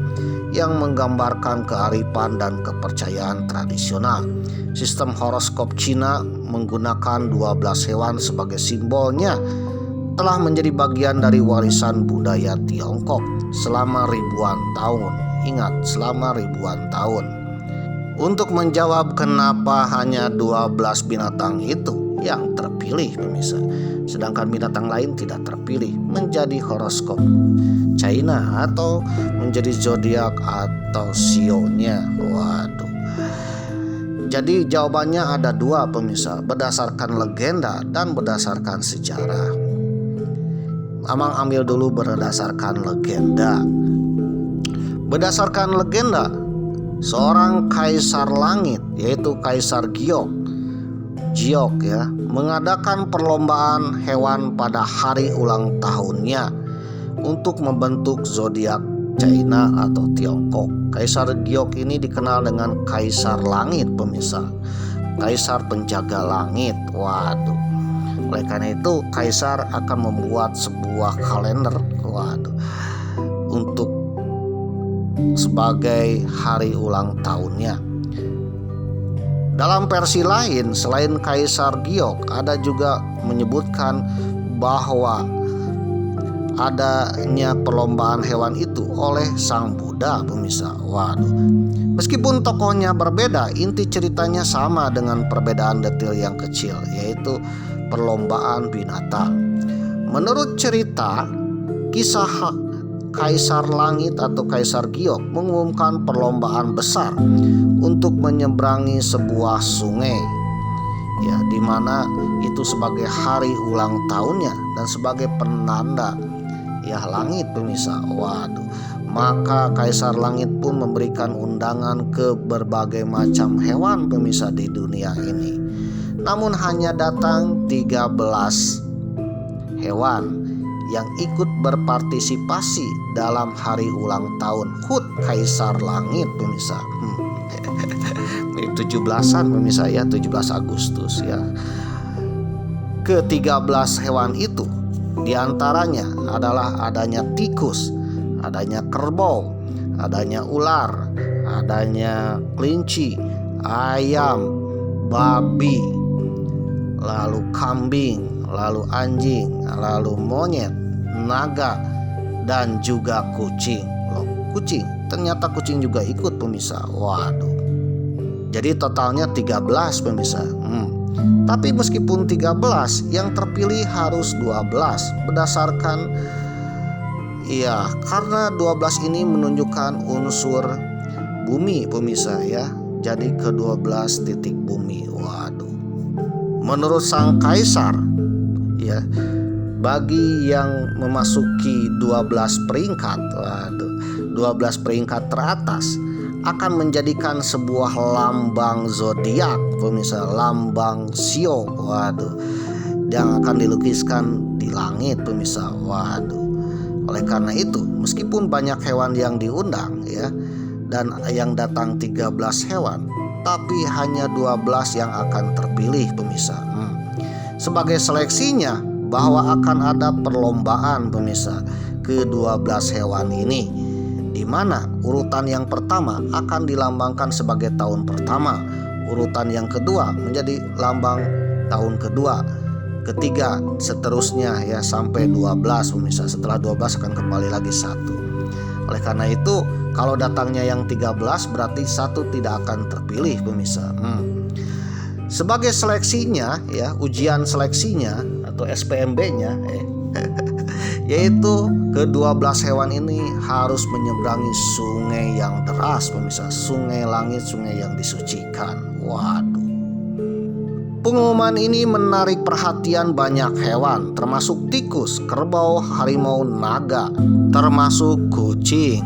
yang menggambarkan kearifan dan kepercayaan tradisional. Sistem horoskop Cina menggunakan 12 hewan sebagai simbolnya telah menjadi bagian dari warisan budaya Tiongkok selama ribuan tahun. Ingat, selama ribuan tahun. Untuk menjawab kenapa hanya 12 binatang itu yang terpilih pemirsa, sedangkan binatang lain tidak terpilih menjadi horoskop China atau menjadi zodiak atau shio-nya. Waduh. Jadi jawabannya ada dua pemirsa, berdasarkan legenda dan berdasarkan sejarah. Amang ambil dulu berdasarkan legenda. Berdasarkan legenda, seorang kaisar langit yaitu Kaisar Giok ya, mengadakan perlombaan hewan pada hari ulang tahunnya untuk membentuk zodiak China atau Tiongkok. Kaisar Giok ini dikenal dengan Kaisar Langit pemirsa, Kaisar penjaga langit. Waduh. Oleh karena itu Kaisar akan membuat sebuah kalender, waduh, untuk sebagai hari ulang tahunnya. Dalam versi lain selain Kaisar Giok, ada juga menyebutkan bahwa adanya perlombaan hewan itu oleh Sang Buddha pemirsa. Waduh. Meskipun tokohnya berbeda, inti ceritanya sama dengan perbedaan detail yang kecil, yaitu perlombaan binatang. Menurut cerita, kisah Kaisar Langit atau Kaisar Giok mengumumkan perlombaan besar untuk menyeberangi sebuah sungai, ya, di mana itu sebagai hari ulang tahunnya dan sebagai penanda ya langit pemirsa. Waduh. Maka Kaisar Langit pun memberikan undangan ke berbagai macam hewan pemirsa di dunia ini. Namun hanya datang 13 hewan yang ikut berpartisipasi dalam hari ulang tahun HUT Kaisar Langit pemirsa. 17-an pemirsa ya, 17 Agustus ya. Ke-13 hewan itu diantaranya adalah adanya tikus, adanya kerbau, adanya ular, adanya kelinci, ayam, babi, lalu kambing, lalu anjing, lalu monyet, naga, dan juga kucing. Loh, kucing, ternyata kucing juga ikut pemirsa. Waduh. Jadi totalnya 13 pemirsa. Tapi meskipun 13, yang terpilih harus 12 berdasarkan karena 12 ini menunjukkan unsur bumi pemirsa ya. Jadi ke-12 titik bumi. Waduh. Menurut sang kaisar ya, bagi yang memasuki 12 peringkat, 12 peringkat teratas akan menjadikan sebuah lambang zodiak pemirsa, lambang Sio. Waduh. Yang akan dilukiskan di langit pemirsa. Waduh. Oleh karena itu, meskipun banyak hewan yang diundang ya, dan yang datang 13 hewan, tapi hanya 12 yang akan terpilih pemirsa. Sebagai seleksinya bahwa akan ada perlombaan pemirsa ke-12 hewan ini, di mana urutan yang pertama akan dilambangkan sebagai tahun pertama, urutan yang kedua menjadi lambang tahun kedua, ketiga seterusnya ya sampai 12 pemirsa. Setelah 12 akan kembali lagi 1. Oleh karena itu, kalau datangnya yang 13 berarti 1 tidak akan terpilih pemirsa. Sebagai seleksinya ya, ujian seleksinya atau SPMB-nya yaitu ke-12 hewan ini harus menyeberangi sungai yang deras pemirsa, sungai langit, sungai yang disucikan. Waduh. Pengumuman ini menarik perhatian banyak hewan, termasuk tikus, kerbau, harimau, naga, termasuk kucing.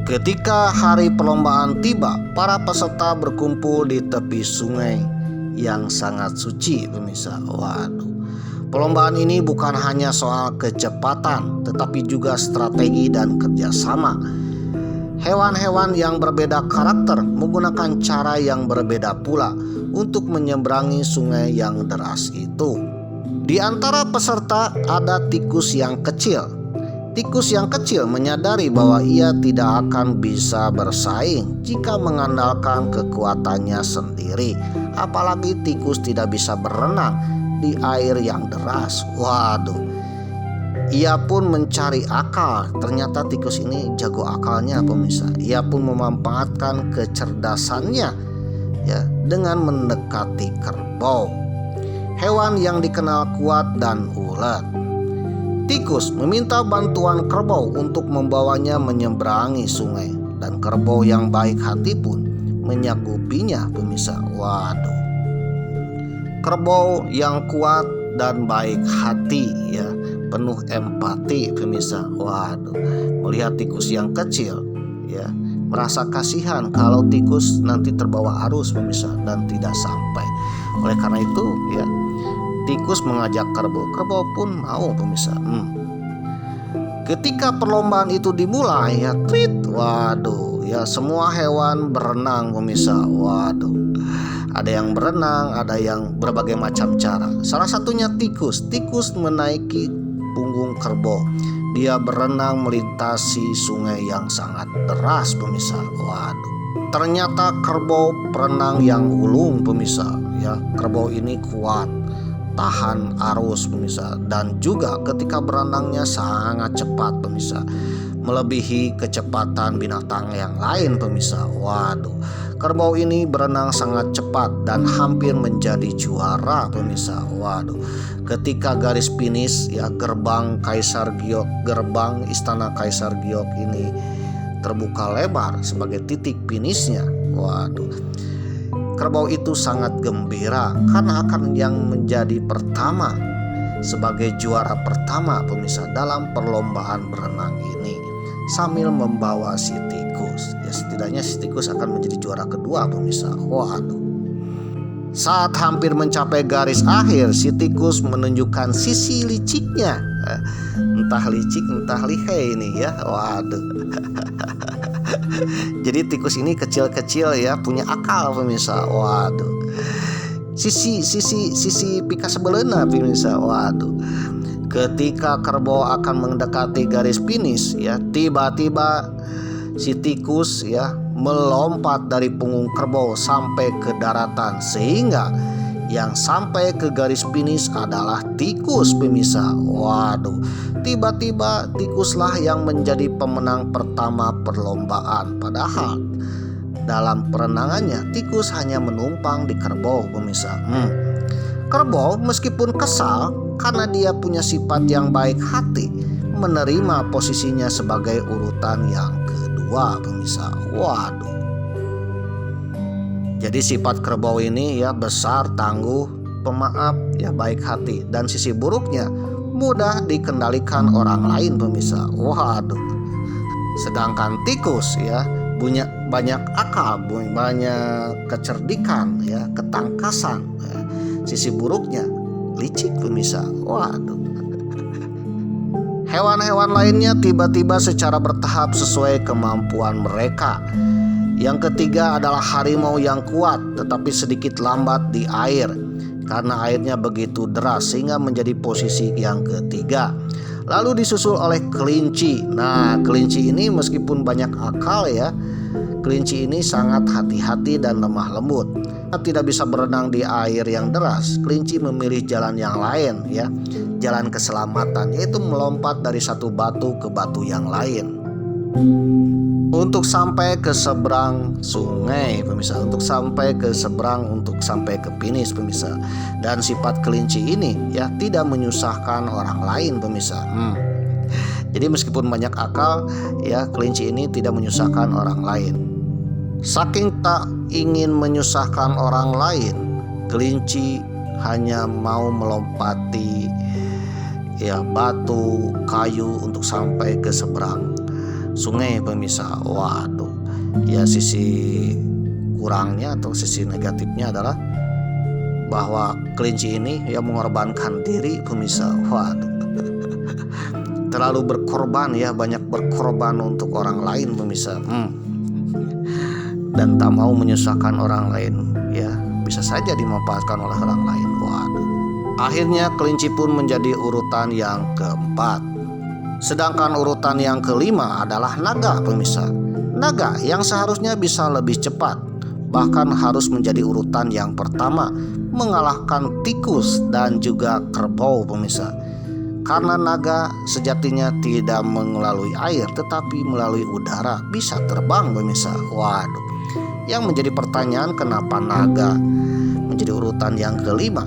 Ketika hari perlombaan tiba, para peserta berkumpul di tepi sungai yang sangat suci pemirsa. Waduh. Perlombaan ini bukan hanya soal kecepatan, tetapi juga strategi dan kerjasama. Hewan-hewan yang berbeda karakter menggunakan cara yang berbeda pula untuk menyeberangi sungai yang deras itu. Di antara peserta ada tikus yang kecil. Tikus yang kecil menyadari bahwa ia tidak akan bisa bersaing jika mengandalkan kekuatannya sendiri. Apalagi tikus tidak bisa berenang di air yang deras. Waduh. Ia pun mencari akal. Ternyata tikus ini jago akalnya pemirsa. Ia pun memanfaatkan kecerdasannya ya dengan mendekati kerbau, hewan yang dikenal kuat dan ulet. Tikus meminta bantuan kerbau untuk membawanya menyeberangi sungai, dan kerbau yang baik hati pun menyanggupinya pemirsa. Waduh. Kerbau yang kuat dan baik hati ya, penuh empati pemirsa. Waduh. Melihat tikus yang kecil ya, merasa kasihan kalau tikus nanti terbawa arus pemirsa dan tidak sampai. Oleh karena itu ya, tikus mengajak kerbau. Kerbau pun mau pemirsa. Ketika perlombaan itu dimulai ya, waduh ya, semua hewan berenang pemirsa. Waduh. Ada yang berenang, ada yang berbagai macam cara. Salah satunya tikus. Tikus menaiki punggung kerbau. Dia berenang melintasi sungai yang sangat deras pemirsa. Waduh. Ternyata kerbau perenang yang ulung pemirsa ya. Kerbau ini kuat, tahan arus pemirsa, dan juga ketika berenangnya sangat cepat pemirsa, melebihi kecepatan binatang yang lain pemirsa. Waduh. Kerbau ini berenang sangat cepat dan hampir menjadi juara pemirsa. Waduh. Ketika garis finish ya, gerbang istana Kaisar Giok ini terbuka lebar sebagai titik finishnya. Waduh. Kerbau itu sangat gembira karena akan yang menjadi pertama sebagai juara pertama pemirsa dalam perlombaan berenang ini, sambil membawa si tikus. Ya, setidaknya si tikus akan menjadi juara kedua pemirsa. Waduh. Saat hampir mencapai garis akhir, si tikus menunjukkan sisi liciknya. Entah licik entah lihai ini ya. Waduh. Jadi tikus ini kecil-kecil ya, punya akal pemirsa. Waduh. Sisi pika sebelena pemirsa. Waduh. Ketika kerbau akan mendekati garis finish ya, tiba-tiba si tikus ya melompat dari punggung kerbau sampai ke daratan, sehingga yang sampai ke garis finish adalah tikus pemirsa. Waduh, tiba-tiba tikuslah yang menjadi pemenang pertama perlombaan. Padahal dalam perenangannya tikus hanya menumpang di kerbau pemirsa. Kerbau meskipun kesal karena dia punya sifat yang baik hati, menerima posisinya sebagai urutan yang kedua pemirsa. Waduh. Jadi sifat kerbau ini ya besar, tangguh, pemaaf, ya baik hati, dan sisi buruknya mudah dikendalikan orang lain pemirsa. Waduh. Sedangkan tikus ya punya banyak akal, banyak kecerdikan, ya ketangkasan. Sisi buruknya licik pemirsa. Waduh. Hewan-hewan lainnya tiba-tiba secara bertahap sesuai kemampuan mereka. Yang ketiga adalah harimau yang kuat tetapi sedikit lambat di air karena airnya begitu deras sehingga menjadi posisi yang ketiga. Lalu disusul oleh kelinci. Nah, kelinci ini meskipun banyak akal ya, kelinci ini sangat hati-hati dan lemah lembut. Tidak bisa berenang di air yang deras. Kelinci memilih jalan yang lain ya, jalan keselamatan, yaitu melompat dari satu batu ke batu yang lain untuk sampai ke seberang sungai pemirsa, untuk sampai ke seberang, untuk sampai ke finish pemirsa. Dan sifat kelinci ini ya tidak menyusahkan orang lain pemirsa. Jadi meskipun banyak akal ya, kelinci ini tidak menyusahkan orang lain. Saking tak ingin menyusahkan orang lain, kelinci hanya mau melompati ya batu, kayu untuk sampai ke seberang sungai pemirsa. Waduh, ya sisi kurangnya atau sisi negatifnya adalah bahwa kelinci ini ya mengorbankan diri pemirsa. Waduh, terlalu berkorban ya, banyak berkorban untuk orang lain pemirsa. Dan tak mau menyusahkan orang lain ya, bisa saja dimanfaatkan oleh orang lain. Waduh. Akhirnya kelinci pun menjadi urutan yang keempat. Sedangkan urutan yang kelima adalah naga pemirsa. Naga yang seharusnya bisa lebih cepat, bahkan harus menjadi urutan yang pertama, mengalahkan tikus dan juga kerbau pemirsa. Karena naga sejatinya tidak melalui air tetapi melalui udara, bisa terbang pemirsa. Waduh. Yang menjadi pertanyaan, kenapa naga menjadi urutan yang kelima?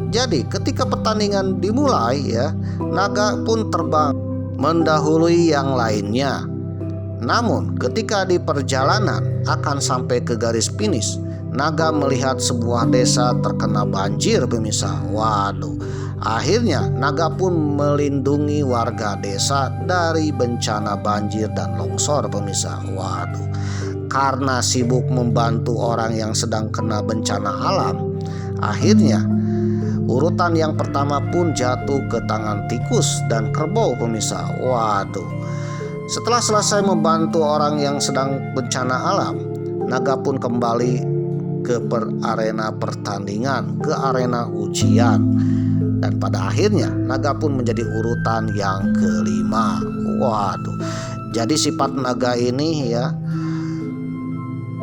Jadi ketika pertandingan dimulai ya, naga pun terbang mendahului yang lainnya. Namun ketika di perjalanan akan sampai ke garis finish, naga melihat sebuah desa terkena banjir pemirsa. Waduh. Akhirnya naga pun melindungi warga desa dari bencana banjir dan longsor pemirsa. Waduh. Karena sibuk membantu orang yang sedang kena bencana alam, akhirnya urutan yang pertama pun jatuh ke tangan tikus dan kerbau pemirsa. Waduh. Setelah selesai membantu orang yang sedang bencana alam, naga pun kembali ke arena pertandingan, ke arena ujian. Dan pada akhirnya naga pun menjadi urutan yang kelima. Waduh. Jadi sifat naga ini ya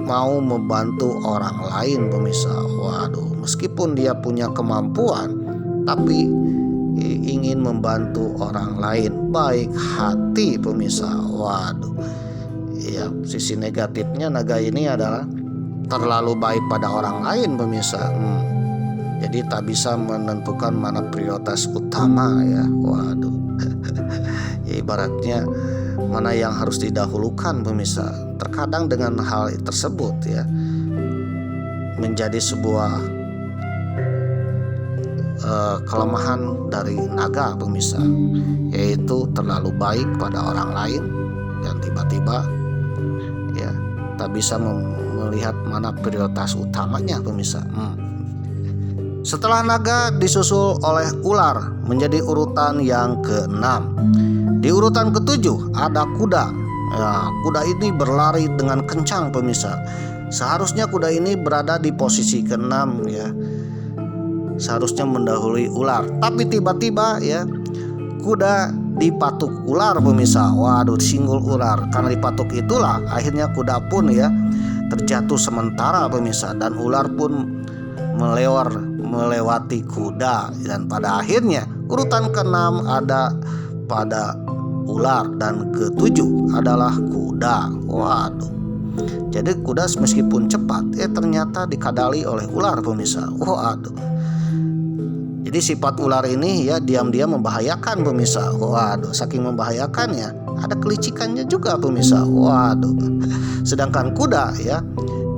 mau membantu orang lain pemirsa. Waduh, meskipun dia punya kemampuan tapi ingin membantu orang lain, baik hati pemirsa. Waduh. Ya, sisi negatifnya naga ini adalah terlalu baik pada orang lain pemirsa. Jadi tak bisa menentukan mana prioritas utama ya. Waduh. Ya, ibaratnya mana yang harus didahulukan pemirsa. Terkadang dengan hal tersebut ya menjadi sebuah kelemahan dari naga pemirsa, yaitu terlalu baik pada orang lain dan tiba-tiba ya tak bisa melihat mana prioritas utamanya pemirsa. Setelah naga disusul oleh ular menjadi urutan yang keenam. Di urutan ketujuh ada kuda. Ya, kuda ini berlari dengan kencang pemirsa. Seharusnya kuda ini berada di posisi keenam ya. Seharusnya mendahului ular. Tapi tiba-tiba ya kuda dipatuk ular pemirsa. Waduh, disinggul ular. Karena dipatuk itulah akhirnya kuda pun ya terjatuh sementara pemirsa, dan ular pun melewati kuda, dan pada akhirnya urutan ke-6 ada pada ular dan ke-7 adalah kuda. Waduh. Jadi kuda meskipun cepat ternyata dikadali oleh ular pemirsa. Waduh. Jadi sifat ular ini ya diam-diam membahayakan pemirsa. Waduh, saking membahayakannya ada kelicikannya juga pemirsa. Waduh. Sedangkan kuda ya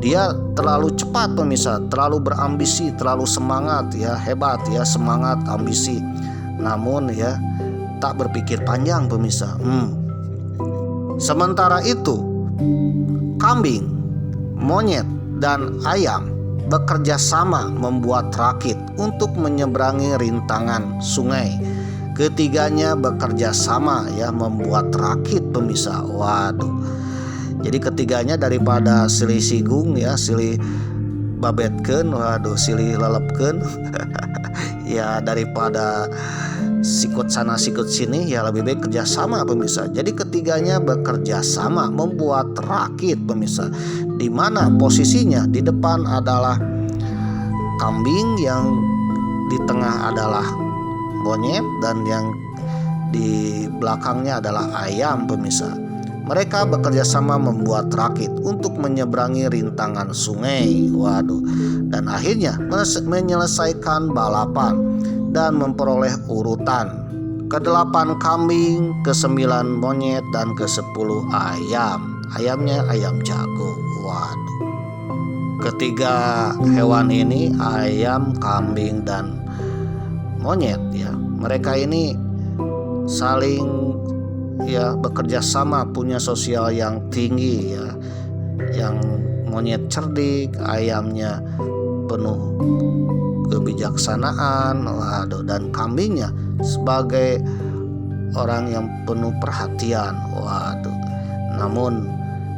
dia terlalu cepat pemirsa, terlalu berambisi, terlalu semangat ya, hebat ya, semangat, ambisi. Namun ya tak berpikir panjang pemirsa. Sementara itu kambing, monyet, dan ayam bekerja sama membuat rakit untuk menyeberangi rintangan sungai. Ketiganya bekerja sama ya membuat rakit pemirsa. Waduh. Jadi ketiganya daripada silih sigung ya, silih babetkeun, waduh, silih lelepkeun ya, daripada sikut sana sikut sini ya lebih baik kerjasama pemirsa. Jadi ketiganya bekerja sama membuat rakit pemirsa, di mana posisinya di depan adalah kambing, yang di tengah adalah monyet, dan yang di belakangnya adalah ayam pemirsa. Mereka bekerja sama membuat rakit untuk menyeberangi rintangan sungai. Waduh. Dan akhirnya menyelesaikan balapan dan memperoleh urutan ke-8 kambing, ke-9 monyet, dan ke-10 ayam. Ayamnya ayam jago. Waduh. Ketiga hewan ini, ayam, kambing, dan monyet ya, mereka ini saling ya bekerja sama, punya sosial yang tinggi ya. Yang monyet cerdik, ayamnya penuh kebijaksanaan, waduh, dan kambingnya sebagai orang yang penuh perhatian. Waduh. Namun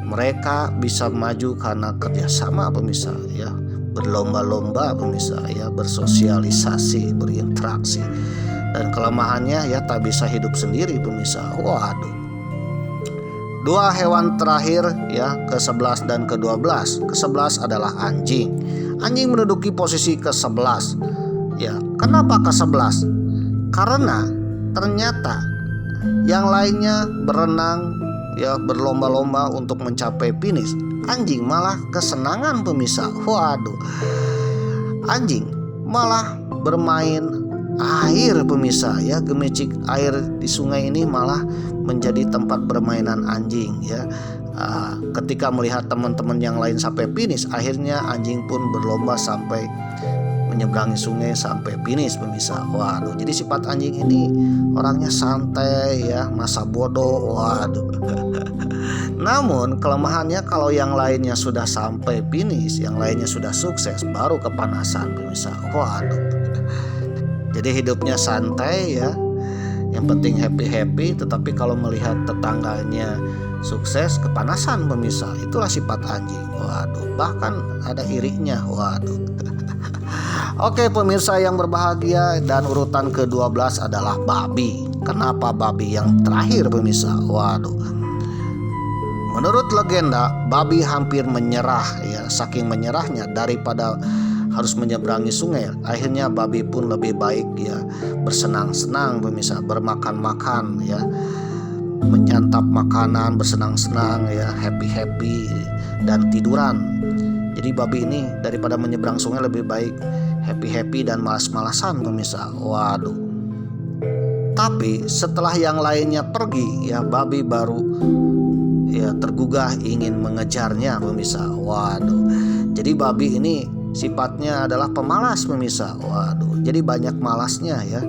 mereka bisa maju karena kerjasama pemirsa ya, berlomba-lomba pemirsa ya, bersosialisasi, berinteraksi. Dan kelemahannya ya tak bisa hidup sendiri pemirsa. Waduh. Dua hewan terakhir ya, ke-11 dan ke-12. Ke-11 adalah anjing. Anjing menduduki posisi ke-11 ya. Kenapa ke-11? Karena ternyata yang lainnya berenang ya, berlomba-lomba untuk mencapai finish. Anjing malah kesenangan pemirsa. Waduh. Anjing malah bermain air pemirsa ya, gemicik air di sungai ini malah menjadi tempat bermainan anjing ya. Ketika melihat teman-teman yang lain sampai finish, akhirnya anjing pun berlomba sampai menyeberangi sungai sampai finish pemirsa. Waduh, jadi sifat anjing ini orangnya santai ya, masa bodoh. Waduh. Namun kelemahannya kalau yang lainnya sudah sampai finish, yang lainnya sudah sukses, baru kepanasan pemirsa. Waduh. Jadi hidupnya santai ya, yang penting happy-happy. Tetapi kalau melihat tetangganya sukses, kepanasan pemirsa. Itulah sifat anjing. Waduh, bahkan ada irinya. Waduh. Oke pemirsa yang berbahagia, dan urutan ke-12 adalah babi. Kenapa babi yang terakhir pemirsa? Waduh. Menurut legenda, babi hampir menyerah ya, saking menyerahnya daripada harus menyeberangi sungai. Akhirnya babi pun lebih baik ya bersenang-senang pemirsa, bermakan-makan ya, menyantap makanan, bersenang-senang ya, happy-happy, dan tiduran. Jadi babi ini daripada menyeberang sungai lebih baik happy-happy dan malas-malasan pemirsa. Waduh. Tapi setelah yang lainnya pergi ya, babi baru ya tergugah ingin mengejarnya pemirsa. Waduh. Jadi babi ini sifatnya adalah pemalas pemirsa. Waduh, jadi banyak malasnya ya.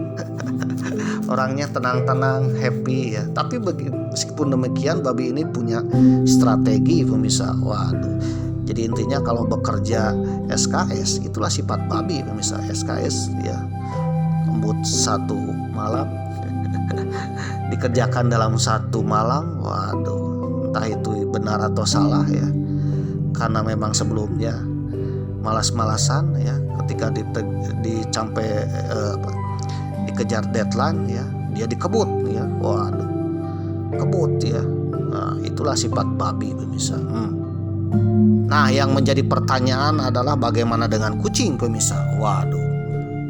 Orangnya tenang-tenang, happy ya. Tapi meskipun demikian, babi ini punya strategi pemirsa. Waduh. Jadi intinya kalau bekerja SKS, itulah sifat babi pemirsa. SKS ya, lembut satu malam dikerjakan dalam satu malam. Waduh, entah itu benar atau salah ya, karena memang sebelumnya malas-malasan ya, ketika dikejar deadline ya, dia dikebut ya. Waduh, kebut ya. Nah, itulah sifat babi pemirsa. Nah, yang menjadi pertanyaan adalah bagaimana dengan kucing pemirsa? Waduh.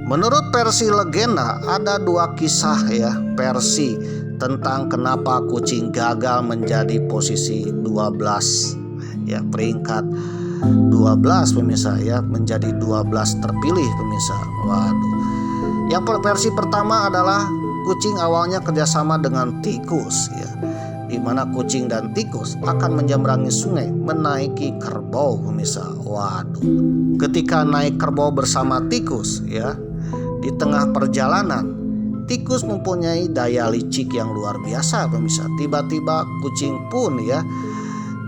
Menurut versi legenda ada 2 kisah ya, versi tentang kenapa kucing gagal menjadi posisi 12 ya, peringkat 12 pemirsa ya, menjadi 12 terpilih pemirsa. Waduh. Yang versi pertama adalah kucing awalnya kerjasama dengan tikus ya, di mana kucing dan tikus akan menyeberangi sungai menaiki kerbau pemirsa. Waduh. Ketika naik kerbau bersama tikus ya, di tengah perjalanan tikus mempunyai daya licik yang luar biasa pemirsa. Tiba-tiba kucing pun ya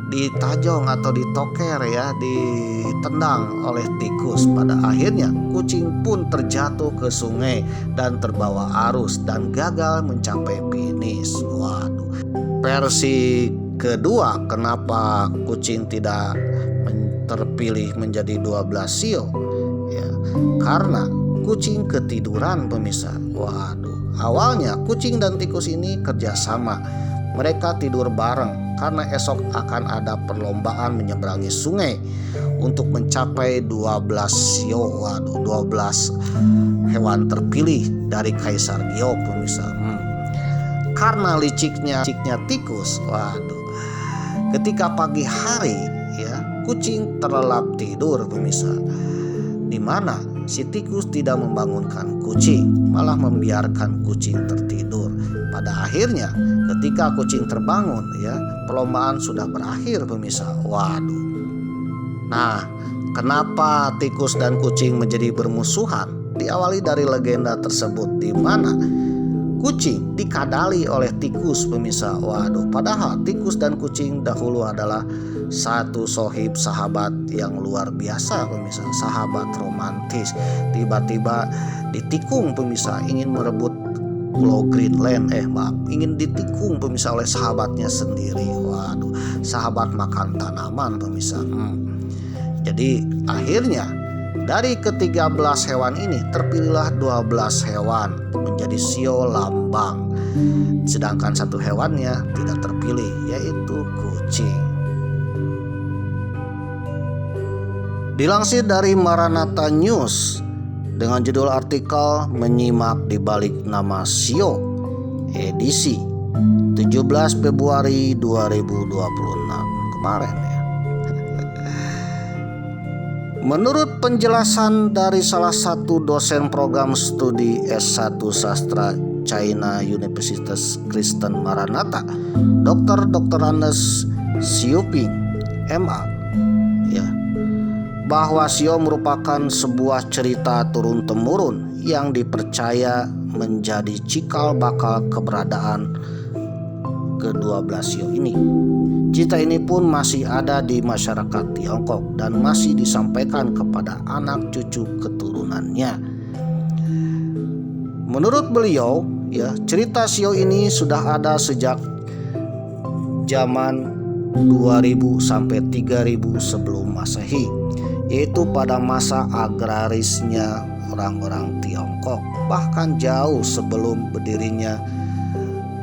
ditajong atau ditoker ya, ditendang oleh tikus. Pada akhirnya kucing pun terjatuh ke sungai dan terbawa arus dan gagal mencapai finish. Waduh. Versi kedua kenapa kucing tidak terpilih menjadi 12 sio ya, karena kucing ketiduran pemirsa. Waduh. Awalnya kucing dan tikus ini kerjasama. Mereka tidur bareng karena esok akan ada perlombaan menyeberangi sungai untuk mencapai 12 sio. Waduh, 12 hewan terpilih dari Kaisar Giok pemirsa. Karena liciknya tikus. Waduh. Ketika pagi hari ya, kucing terlelap tidur pemirsa, di mana si tikus tidak membangunkan kucing, malah membiarkan kucing tertidur. Pada akhirnya ketika kucing terbangun ya, perlombaan sudah berakhir pemirsa. Waduh. Nah, kenapa tikus dan kucing menjadi bermusuhan? Diawali dari legenda tersebut, di mana kucing dikadali oleh tikus pemirsa. Waduh, padahal tikus dan kucing dahulu adalah satu sohib sahabat yang luar biasa pemirsa, sahabat romantis. Tiba-tiba ditikung pemirsa, ingin merebut Pulau Greenland, ingin ditikung pemirsa oleh sahabatnya sendiri. Waduh, sahabat makan tanaman pemirsa. Jadi akhirnya dari ke-13 hewan ini terpilihlah 12 hewan menjadi sio lambang. Sedangkan satu hewannya tidak terpilih, yaitu kucing. Dilansir dari Maranatha News dengan judul artikel menyimak di balik nama sio edisi 17 Februari 2026 kemarin ya. Menurut penjelasan dari salah satu dosen program studi S1 Sastra China Universitas Kristen Maranatha, Dr. Anders Xiuping, MA, ya, bahwa sio merupakan sebuah cerita turun-temurun yang dipercaya menjadi cikal bakal keberadaan ke-12 sio ini. Cerita ini pun masih ada di masyarakat Tiongkok dan masih disampaikan kepada anak cucu keturunannya. Menurut beliau, ya, cerita sio ini sudah ada sejak zaman 2000 sampai 3000 sebelum Masehi, yaitu pada masa agrarisnya orang-orang Tiongkok, bahkan jauh sebelum berdirinya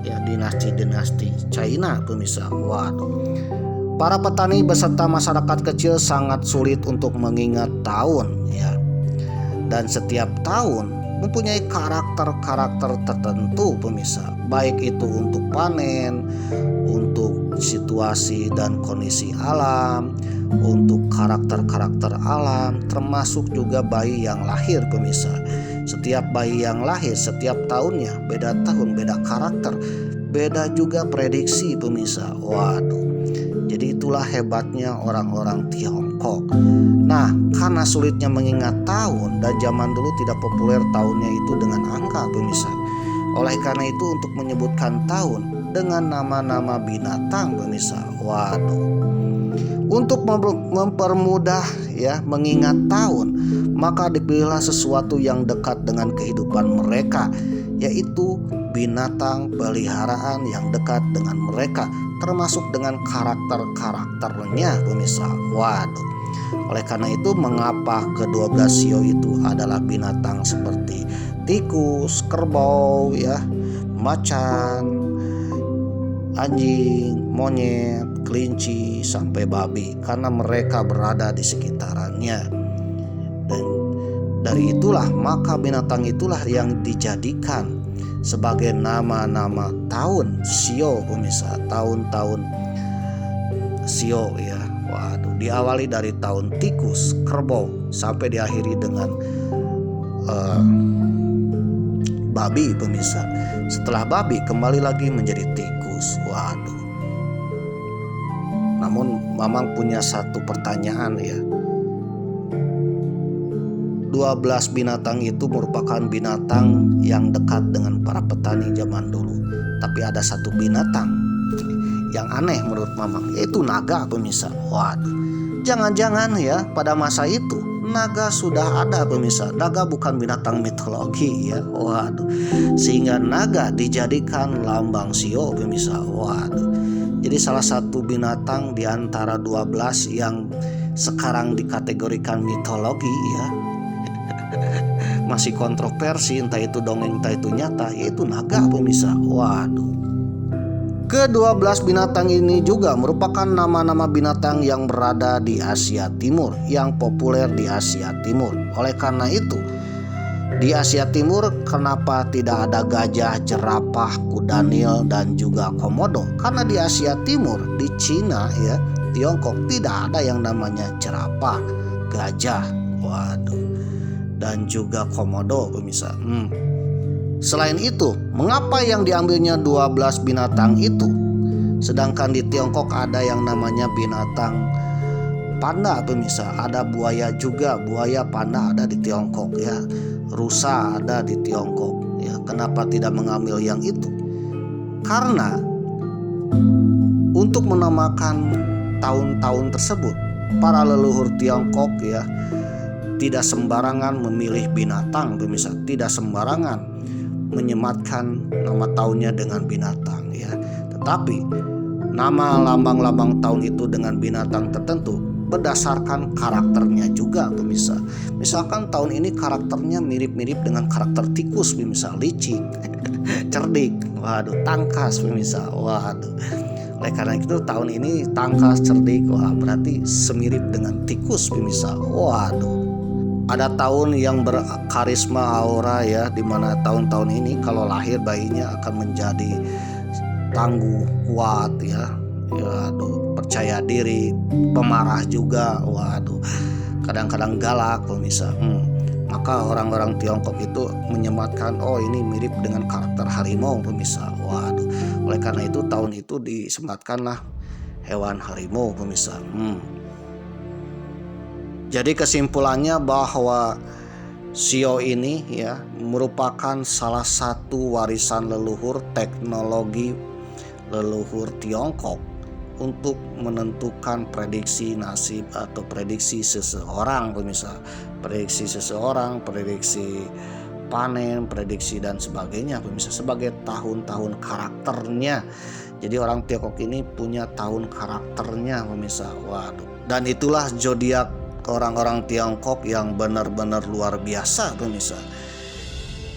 ya dinasti-dinasti China pemirsa. Waduh. Para petani beserta masyarakat kecil sangat sulit untuk mengingat tahun ya. Dan setiap tahun mempunyai karakter-karakter tertentu pemirsa, baik itu untuk panen, untuk situasi dan kondisi alam, untuk karakter-karakter alam, termasuk juga bayi yang lahir pemirsa. Setiap bayi yang lahir setiap tahunnya beda tahun, beda karakter, beda juga prediksi pemirsa. Waduh. Jadi itulah hebatnya orang-orang Tiongkok. Nah, karena sulitnya mengingat tahun dan zaman dulu tidak populer tahunnya itu dengan angka pemirsa. Oleh karena itu untuk menyebutkan tahun dengan nama-nama binatang pemirsa. Waduh. Untuk mempermudah ya mengingat tahun, maka dipilihlah sesuatu yang dekat dengan kehidupan mereka, yaitu binatang peliharaan yang dekat dengan mereka, termasuk dengan karakter-karakternya pemirsa. Waduh. Oleh karena itu mengapa ke-12 sio itu adalah binatang seperti tikus, kerbau ya, macan, anjing, monyet, kelinci, sampai babi, karena mereka berada di sekitarannya. Dan dari itulah maka binatang itulah yang dijadikan sebagai nama-nama tahun Shio pemirsa, tahun-tahun Shio ya. Waduh, diawali dari tahun tikus, kerbau, sampai diakhiri dengan babi pemirsa. Setelah babi kembali lagi menjadi tikus. Waduh. Namun Mamang punya satu pertanyaan ya. 12 binatang itu merupakan binatang yang dekat dengan para petani zaman dulu. Tapi ada satu binatang yang aneh menurut Mamang, yaitu naga pemirsa. Waduh, jangan-jangan ya pada masa itu naga sudah ada pemirsa. Naga bukan binatang mitologi ya. Waduh, sehingga naga dijadikan lambang Shio pemirsa. Waduh, jadi salah satu binatang di antara 12 yang sekarang dikategorikan mitologi ya. Masih kontroversi, entah itu dongeng entah itu nyata, yaitu naga pemirsa. Waduh. Ke-12 binatang ini juga merupakan nama-nama binatang yang berada di Asia Timur, yang populer di Asia Timur. Oleh karena itu, di Asia Timur kenapa tidak ada gajah, jerapah, kuda nil, dan juga komodo? Karena di Asia Timur, di Cina ya, Tiongkok, tidak ada yang namanya jerapah, gajah, waduh, dan juga komodo pemirsa. Selain itu, mengapa yang diambilnya 12 binatang itu? Sedangkan di Tiongkok ada yang namanya binatang panda pemirsa. Ada buaya juga, buaya panda ada di Tiongkok ya. Rusa ada di Tiongkok ya. Kenapa tidak mengambil yang itu? Karena untuk menamakan tahun-tahun tersebut, para leluhur Tiongkok ya tidak sembarangan memilih binatang pemirsa, tidak sembarangan menyematkan nama tahunnya dengan binatang ya. Tetapi nama lambang-lambang tahun itu dengan binatang tertentu berdasarkan karakternya juga pemirsa. Misalkan tahun ini karakternya mirip-mirip dengan karakter tikus pemirsa, licik, cerdik, waduh, tangkas pemirsa. Waduh. Oleh karena itu tahun ini tangkas, cerdik, wah berarti semirip dengan tikus pemirsa. Waduh. Ada tahun yang berkarisma aura ya, dimana tahun-tahun ini kalau lahir bayinya akan menjadi tangguh, kuat ya, waduh, percaya diri, pemarah juga, waduh, kadang-kadang galak pemirsa. Maka orang-orang Tiongkok itu menyematkan, oh ini mirip dengan karakter harimau pemirsa. Waduh, oleh karena itu tahun itu disematkanlah hewan harimau pemirsa. Jadi kesimpulannya bahwa Shio ini ya merupakan salah satu warisan leluhur teknologi leluhur Tiongkok untuk menentukan prediksi nasib atau prediksi seseorang pemirsa. Prediksi seseorang, prediksi panen, prediksi dan sebagainya pemirsa, sebagai tahun-tahun karakternya. Jadi orang Tiongkok ini punya tahun karakternya pemirsa. Waduh. Dan itulah zodiak orang-orang Tiongkok yang benar-benar luar biasa pemirsa.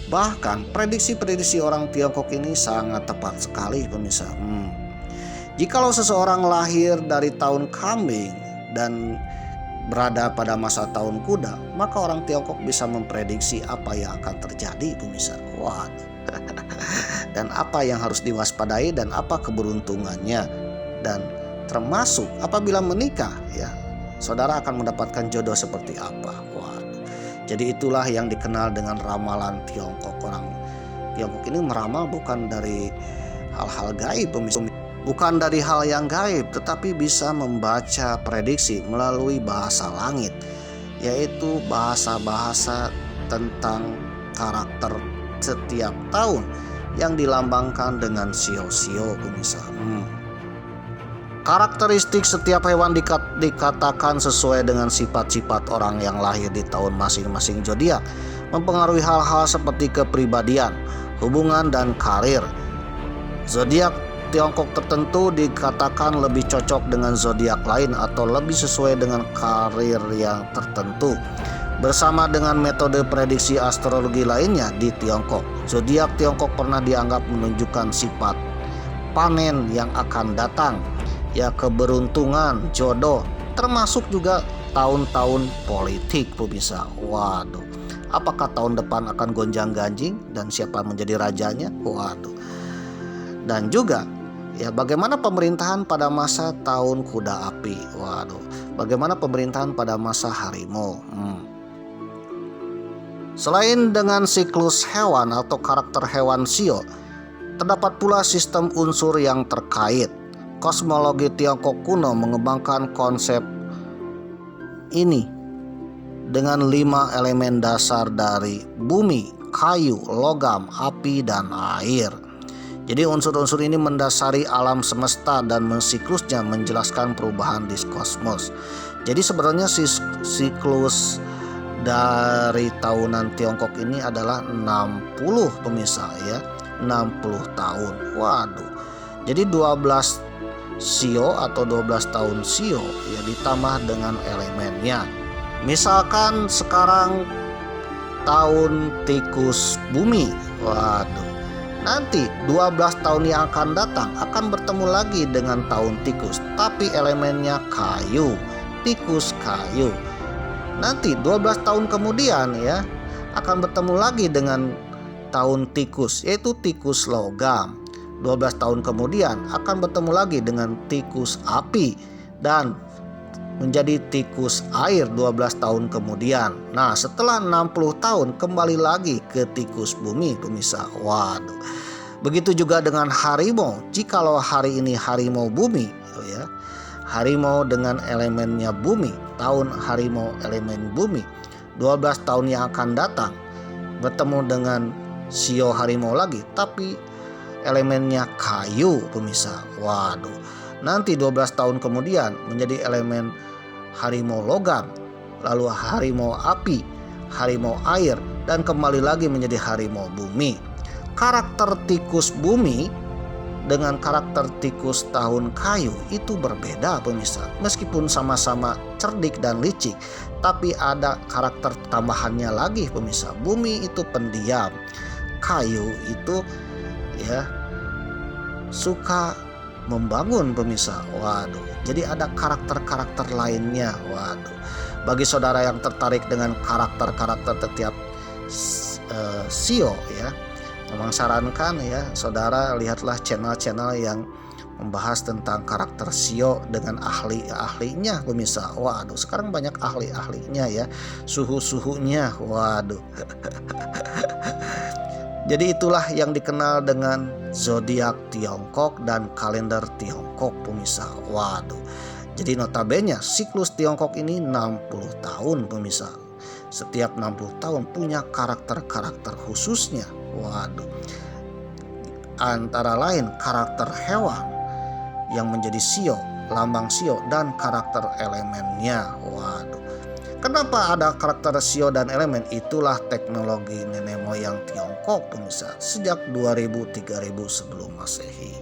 Bahkan prediksi-prediksi orang Tiongkok ini sangat tepat sekali pemirsa. Jikalau seseorang lahir dari tahun kambing dan berada pada masa tahun kuda, maka orang Tiongkok bisa memprediksi apa yang akan terjadi pemirsa. Waduh. Dan apa yang harus diwaspadai dan apa keberuntungannya, dan termasuk apabila menikah ya, saudara akan mendapatkan jodoh seperti apa. Waduh. Jadi itulah yang dikenal dengan ramalan Tiongkok. Orang Tiongkok ini meramal bukan dari hal-hal gaib pemirsa. Bukan dari hal yang gaib, tetapi bisa membaca prediksi melalui bahasa langit, yaitu bahasa-bahasa tentang karakter setiap tahun yang dilambangkan dengan Shio-Shio pemirsa. Karakteristik setiap hewan dikatakan sesuai dengan sifat-sifat orang yang lahir di tahun masing-masing zodiak, mempengaruhi hal-hal seperti kepribadian, hubungan, dan karir. Zodiak Tiongkok tertentu dikatakan lebih cocok dengan zodiak lain atau lebih sesuai dengan karir yang tertentu. Bersama dengan metode prediksi astrologi lainnya di Tiongkok, zodiak Tiongkok pernah dianggap menunjukkan sifat panen yang akan datang, ya, keberuntungan, jodoh, termasuk juga tahun-tahun politik pemirsa. Waduh, apakah tahun depan akan gonjang-ganjing dan siapa menjadi rajanya? Waduh. Dan juga ya, bagaimana pemerintahan pada masa tahun kuda api? Waduh, bagaimana pemerintahan pada masa harimau? Selain dengan siklus hewan atau karakter hewan Shio, terdapat pula sistem unsur yang terkait. Kosmologi Tiongkok kuno mengembangkan konsep ini dengan 5 elemen dasar dari bumi, kayu, logam, api, dan air. Jadi unsur-unsur ini mendasari alam semesta dan siklusnya menjelaskan perubahan di kosmos. Jadi sebenarnya siklus dari tahunan Tiongkok ini adalah 60 pemirsa, ya, 60 tahun. Waduh. Jadi 12 Shio atau 12 tahun Shio ya ditambah dengan elemennya. Misalkan sekarang tahun tikus bumi. Waduh. Nanti 12 tahun yang akan datang akan bertemu lagi dengan tahun tikus, tapi elemennya kayu, tikus kayu. Nanti 12 tahun kemudian ya akan bertemu lagi dengan tahun tikus, yaitu tikus logam. 12 tahun kemudian akan bertemu lagi dengan tikus api dan menjadi tikus air 12 tahun kemudian. Nah, setelah 60 tahun kembali lagi ke tikus bumi pemirsa. Waduh. Begitu juga dengan harimau. Jikalau hari ini harimau bumi ya, harimau dengan elemennya bumi, tahun harimau elemen bumi, 12 tahun yang akan datang bertemu dengan Shio harimau lagi, tapi elemennya kayu pemirsa. Waduh, nanti 12 tahun kemudian menjadi elemen harimau logam, lalu harimau api, harimau air, dan kembali lagi menjadi harimau bumi. Karakter tikus bumi dengan karakter tikus tahun kayu itu berbeda pemirsa. Meskipun sama-sama cerdik dan licik, tapi ada karakter tambahannya lagi pemirsa. Bumi itu pendiam, kayu itu ya suka membangun pemirsa. Waduh, jadi ada karakter-karakter lainnya. Waduh, bagi saudara yang tertarik dengan karakter-karakter setiap Shio ya, memang sarankan ya saudara lihatlah channel-channel yang membahas tentang karakter Shio dengan ahli-ahlinya pemirsa. Waduh, sekarang banyak ahli-ahlinya ya, suhu-suhunya. Waduh. Jadi itulah yang dikenal dengan zodiak Tiongkok dan kalender Tiongkok pemirsa. Waduh. Jadi notabene siklus Tiongkok ini 60 tahun pemirsa. Setiap 60 tahun punya karakter-karakter khususnya. Waduh. Antara lain karakter hewan yang menjadi Shio, lambang Shio, dan karakter elemennya. Waduh. Kenapa ada karakter Shio dan elemen? Itulah teknologi nenek moyang Tiongkok pemirsa sejak 2000-3000 sebelum Masehi.